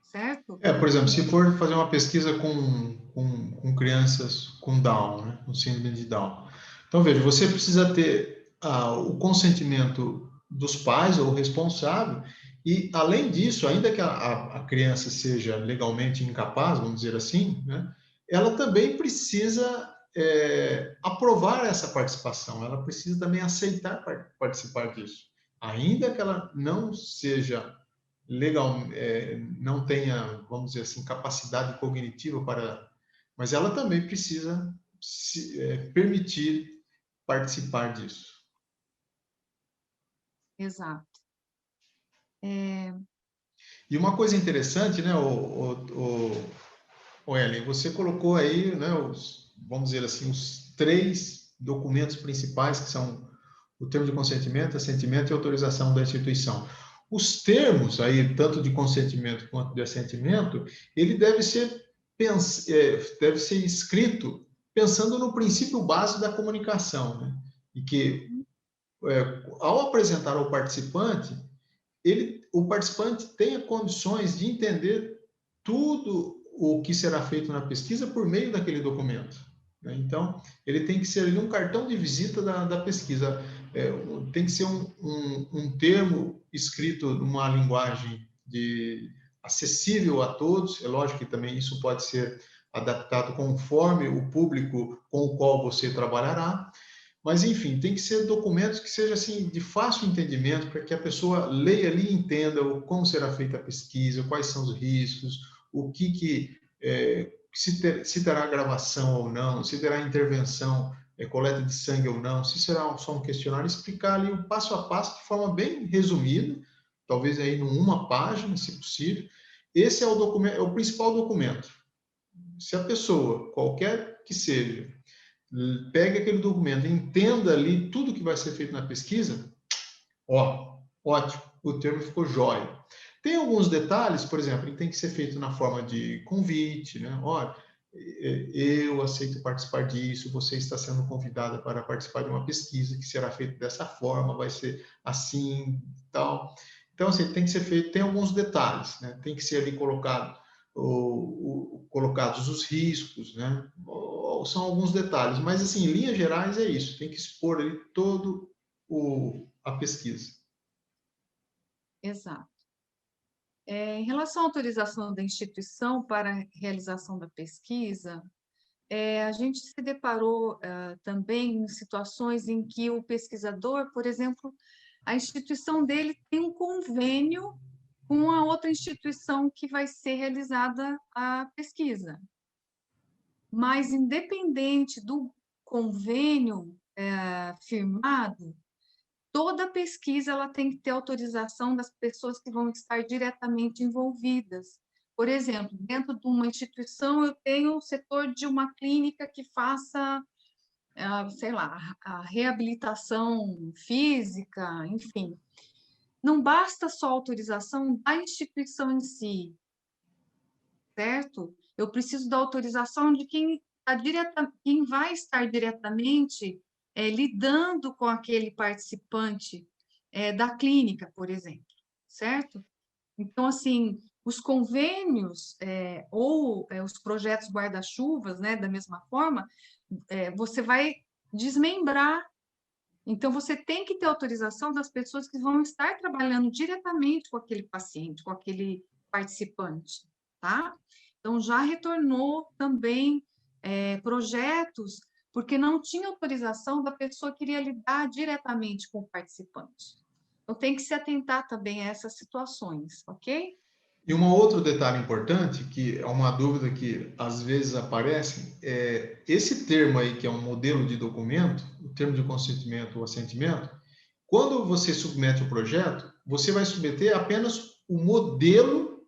certo? Por exemplo, se for fazer uma pesquisa com crianças com Down, né, com síndrome de Down. Então, veja, você precisa ter o consentimento dos pais ou responsável, e, além disso, ainda que a criança seja legalmente incapaz, vamos dizer assim, né, ela também precisa aprovar essa participação, ela precisa também aceitar participar disso. Ainda que ela não seja legal, não tenha, vamos dizer assim, capacidade cognitiva para... Mas ela também precisa permitir participar disso. Exato. E uma coisa interessante, né, Ellen, você colocou aí, né, vamos dizer assim, os 3 documentos principais, que são o termo de consentimento, assentimento e autorização da instituição. Os termos aí, tanto de consentimento quanto de assentimento, ele deve ser escrito pensando no princípio básico da comunicação, né? E que, ao apresentar ao participante, o participante tenha condições de entender tudo o que será feito na pesquisa por meio daquele documento, né? Então, ele tem que ser ali um cartão de visita da pesquisa. Tem que ser um termo escrito numa linguagem acessível a todos. É lógico que também isso pode ser adaptado conforme o público com o qual você trabalhará. Mas, enfim, tem que ser documentos que sejam assim, de fácil entendimento, para que a pessoa leia ali e entenda como será feita a pesquisa, quais são os riscos, se terá gravação ou não, se terá intervenção, coleta de sangue ou não, se será só um questionário, explicar ali o passo a passo de forma bem resumida, talvez aí numa página, se possível. Esse é o principal documento. Se a pessoa, qualquer que seja, pega aquele documento, entenda ali tudo que vai ser feito na pesquisa, ótimo, o termo ficou jóia. Tem alguns detalhes, por exemplo, ele tem que ser feito na forma de convite, né? Olha, eu aceito participar disso, você está sendo convidada para participar de uma pesquisa que será feita dessa forma, vai ser assim, tal. Então, assim, tem que ser feito, tem alguns detalhes, né? Tem que ser ali colocados os riscos, né? São alguns detalhes, mas, assim, em linhas gerais é isso, tem que expor ali todo a pesquisa. Exato. Em relação à autorização da instituição para a realização da pesquisa, a gente se deparou também em situações em que o pesquisador, por exemplo, a instituição dele tem um convênio com a outra instituição que vai ser realizada a pesquisa. Mas, independente do convênio firmado, toda pesquisa ela tem que ter autorização das pessoas que vão estar diretamente envolvidas. Por exemplo, dentro de uma instituição, eu tenho o setor de uma clínica que faça sei lá, a reabilitação física, enfim. Não basta só a autorização da instituição em si, certo? Eu preciso da autorização de quem vai estar diretamente lidando com aquele participante da clínica, por exemplo, certo? Então, assim, os convênios ou os projetos guarda-chuvas, né, da mesma forma, você vai desmembrar. Então, você tem que ter autorização das pessoas que vão estar trabalhando diretamente com aquele paciente, com aquele participante, tá? Então, já retornou também projetos, porque não tinha autorização da pessoa que iria lidar diretamente com o participante. Então, tem que se atentar também a essas situações, ok? E um outro detalhe importante, que é uma dúvida que às vezes aparece, esse termo aí, que é um modelo de documento, o termo de consentimento ou assentimento, quando você submete o projeto, você vai submeter apenas o modelo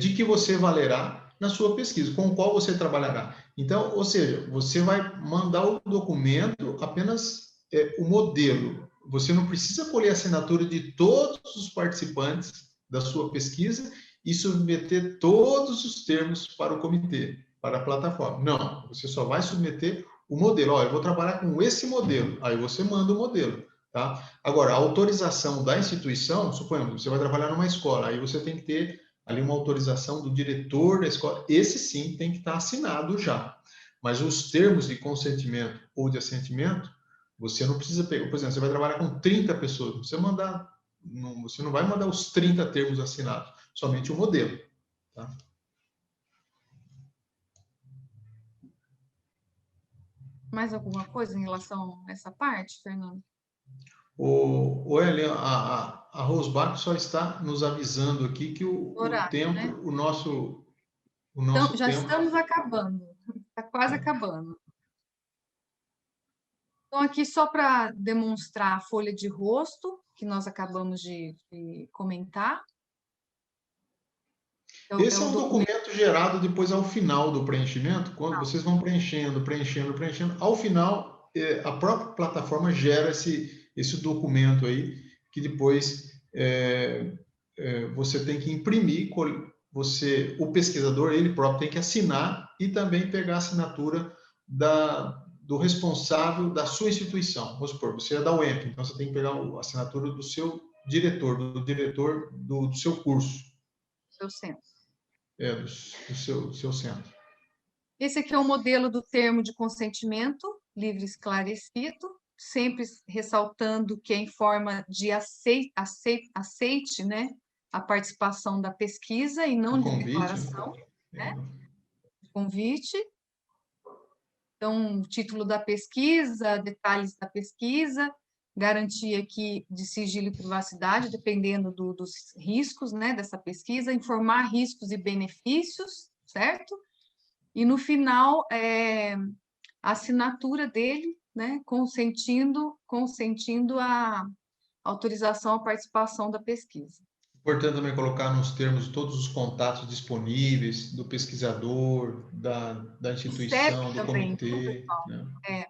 de que você valerá na sua pesquisa, com o qual você trabalhará. Então, ou seja, você vai mandar o documento apenas o modelo. Você não precisa colher a assinatura de todos os participantes da sua pesquisa e submeter todos os termos para o comitê, para a plataforma. Não, você só vai submeter o modelo. Olha, eu vou trabalhar com esse modelo. Aí você manda o modelo. Tá? Agora, a autorização da instituição, suponhamos, você vai trabalhar numa escola, aí você tem que ter ali uma autorização do diretor da escola. Esse sim tem que estar assinado já. Mas os termos de consentimento ou de assentimento, você não precisa pegar. Por exemplo, você vai trabalhar com 30 pessoas, você não vai mandar os 30 termos assinados, somente o modelo. Tá? Mais alguma coisa em relação a essa parte, Fernando? O Hélio, a Rosbach só está nos avisando aqui que o Horário, tempo, né? o nosso Então, já tempo... estamos acabando. Está quase acabando. Então, aqui só para demonstrar a folha de rosto, que nós acabamos de comentar. Então, Esse é um documento gerado depois ao final do preenchimento, quando vocês vão preenchendo, ao final a própria plataforma gera esse documento aí, que depois você tem que imprimir, o pesquisador, ele próprio tem que assinar e também pegar a assinatura do responsável da sua instituição. Vamos supor, você é da UEMP, então você tem que pegar a assinatura do seu diretor, do seu curso. Seu centro. Do seu centro. Esse aqui é o modelo do termo de consentimento livre e esclarecido, sempre ressaltando que é em forma de aceite, né, a participação da pesquisa e não de declaração, né? Convite. Então, o título da pesquisa, detalhes da pesquisa, garantia aqui de sigilo e privacidade, dependendo dos riscos, né, dessa pesquisa, informar riscos e benefícios, certo? E no final, a assinatura dele, né, consentindo a autorização à participação da pesquisa. Importante também colocar nos termos todos os contatos disponíveis do pesquisador, da instituição, do comitê. Né?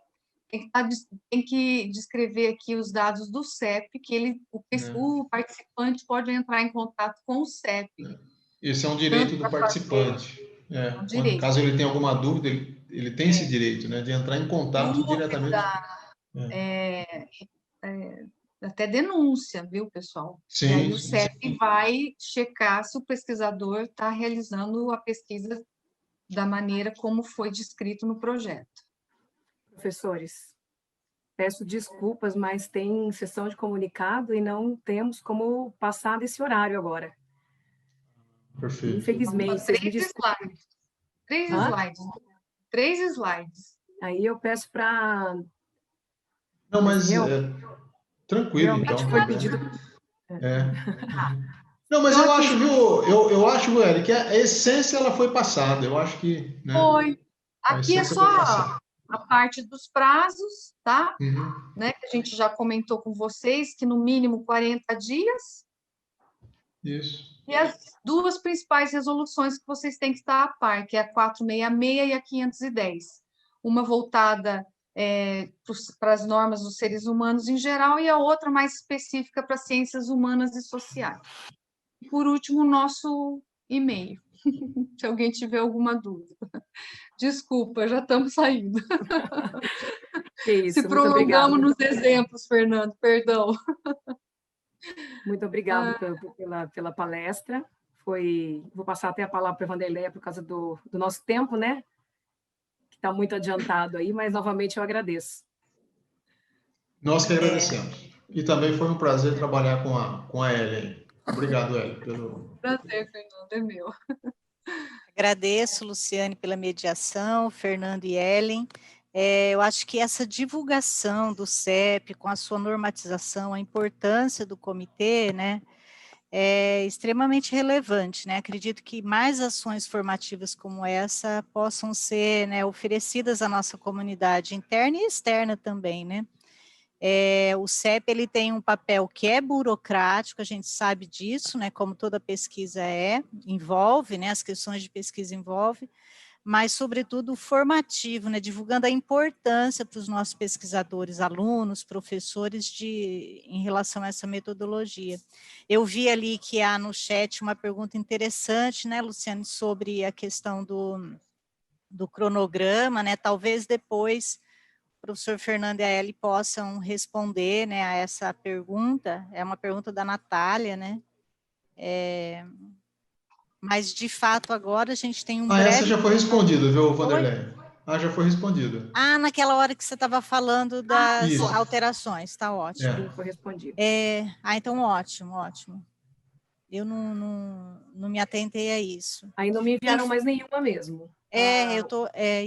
Tem que descrever aqui os dados do CEP, que o participante pode entrar em contato com o CEP. Esse é um direito do participante. Caso ele tenha alguma dúvida, ele tem esse direito, né, de entrar em contato diretamente. Até denúncia, viu, pessoal? Sim, e aí o CEP vai checar se o pesquisador está realizando a pesquisa da maneira como foi descrito no projeto. Professores, peço desculpas, mas tem sessão de comunicado e não temos como passar desse horário agora. Perfeito. Infelizmente, vocês me desculpem. Três slides. Aí eu peço para... Não, mas tranquilo, realmente então. Foi pedido... Não, mas eu acho, viu, eu acho, Eric, que a essência ela foi passada. Eu acho que... Né, foi. Aqui é só a parte dos prazos, tá? Uhum. Né, que a gente já comentou com vocês, que no mínimo 40 dias. Isso. E as duas principais resoluções que vocês têm que estar a par, que é a 466 e a 510. uma voltada para as normas dos seres humanos em geral e a outra mais específica para ciências humanas e sociais. E, por último, o nosso e-mail, se alguém tiver alguma dúvida. Desculpa, já estamos saindo. Que isso, Se prolongamos nos exemplos, Fernando, perdão. Muito obrigada pela palestra. Vou passar até a palavra para a Vanderleia por causa do nosso tempo, né? Que está muito adiantado aí, mas novamente eu agradeço. Nós que agradecemos. E também foi um prazer trabalhar com a Ellen. Obrigado, Ellen. Prazer, Fernando, é meu. Agradeço, Luciane, pela mediação, Fernando e Ellen. Eu acho que essa divulgação do CEP, com a sua normatização, a importância do comitê, né, é extremamente relevante, né? Acredito que mais ações formativas como essa possam ser, né, oferecidas à nossa comunidade interna e externa também, né? O CEP ele tem um papel que é burocrático, a gente sabe disso, né? Como toda pesquisa envolve, né? As questões de pesquisa envolvem, mas, sobretudo, formativo, né, divulgando a importância para os nossos pesquisadores, alunos, professores, em relação a essa metodologia. Eu vi ali que há no chat uma pergunta interessante, né, Luciane, sobre a questão do cronograma, né, talvez depois o professor Fernando e a Ellie possam responder, né, a essa pergunta, é uma pergunta da Natália, né, mas, de fato, agora a gente tem um breve... Essa já foi respondida, viu, Vanderlei? Já foi respondida. Naquela hora que você estava falando das Isso. alterações, está ótimo. Foi respondido. Então, ótimo, ótimo. Eu não me atentei a isso. Aí não me enviaram mais nenhuma mesmo.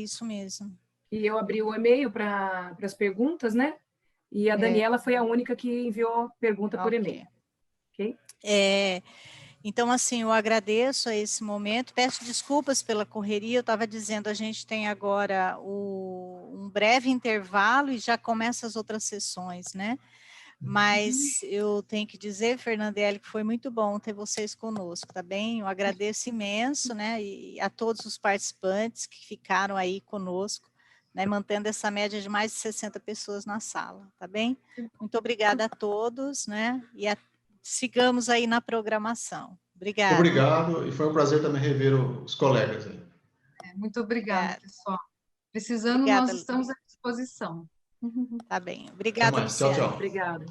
Isso mesmo. E eu abri o e-mail para as perguntas, né? E a Daniela foi a única que enviou pergunta por e-mail. Ok? Então, assim, eu agradeço a esse momento, peço desculpas pela correria, eu estava dizendo, a gente tem agora um breve intervalo e já começa as outras sessões, né? Mas eu tenho que dizer, Fernandelli, que foi muito bom ter vocês conosco, tá bem? Eu agradeço imenso, né, e a todos os participantes que ficaram aí conosco, né, mantendo essa média de mais de 60 pessoas na sala, tá bem? Muito obrigada a todos, né, e sigamos aí na programação. Obrigada. Obrigado, e foi um prazer também rever os colegas aí. Muito obrigada, pessoal. Precisando, nós estamos à disposição. Tá bem. Obrigada, Luciane. Tchau, tchau. Obrigada.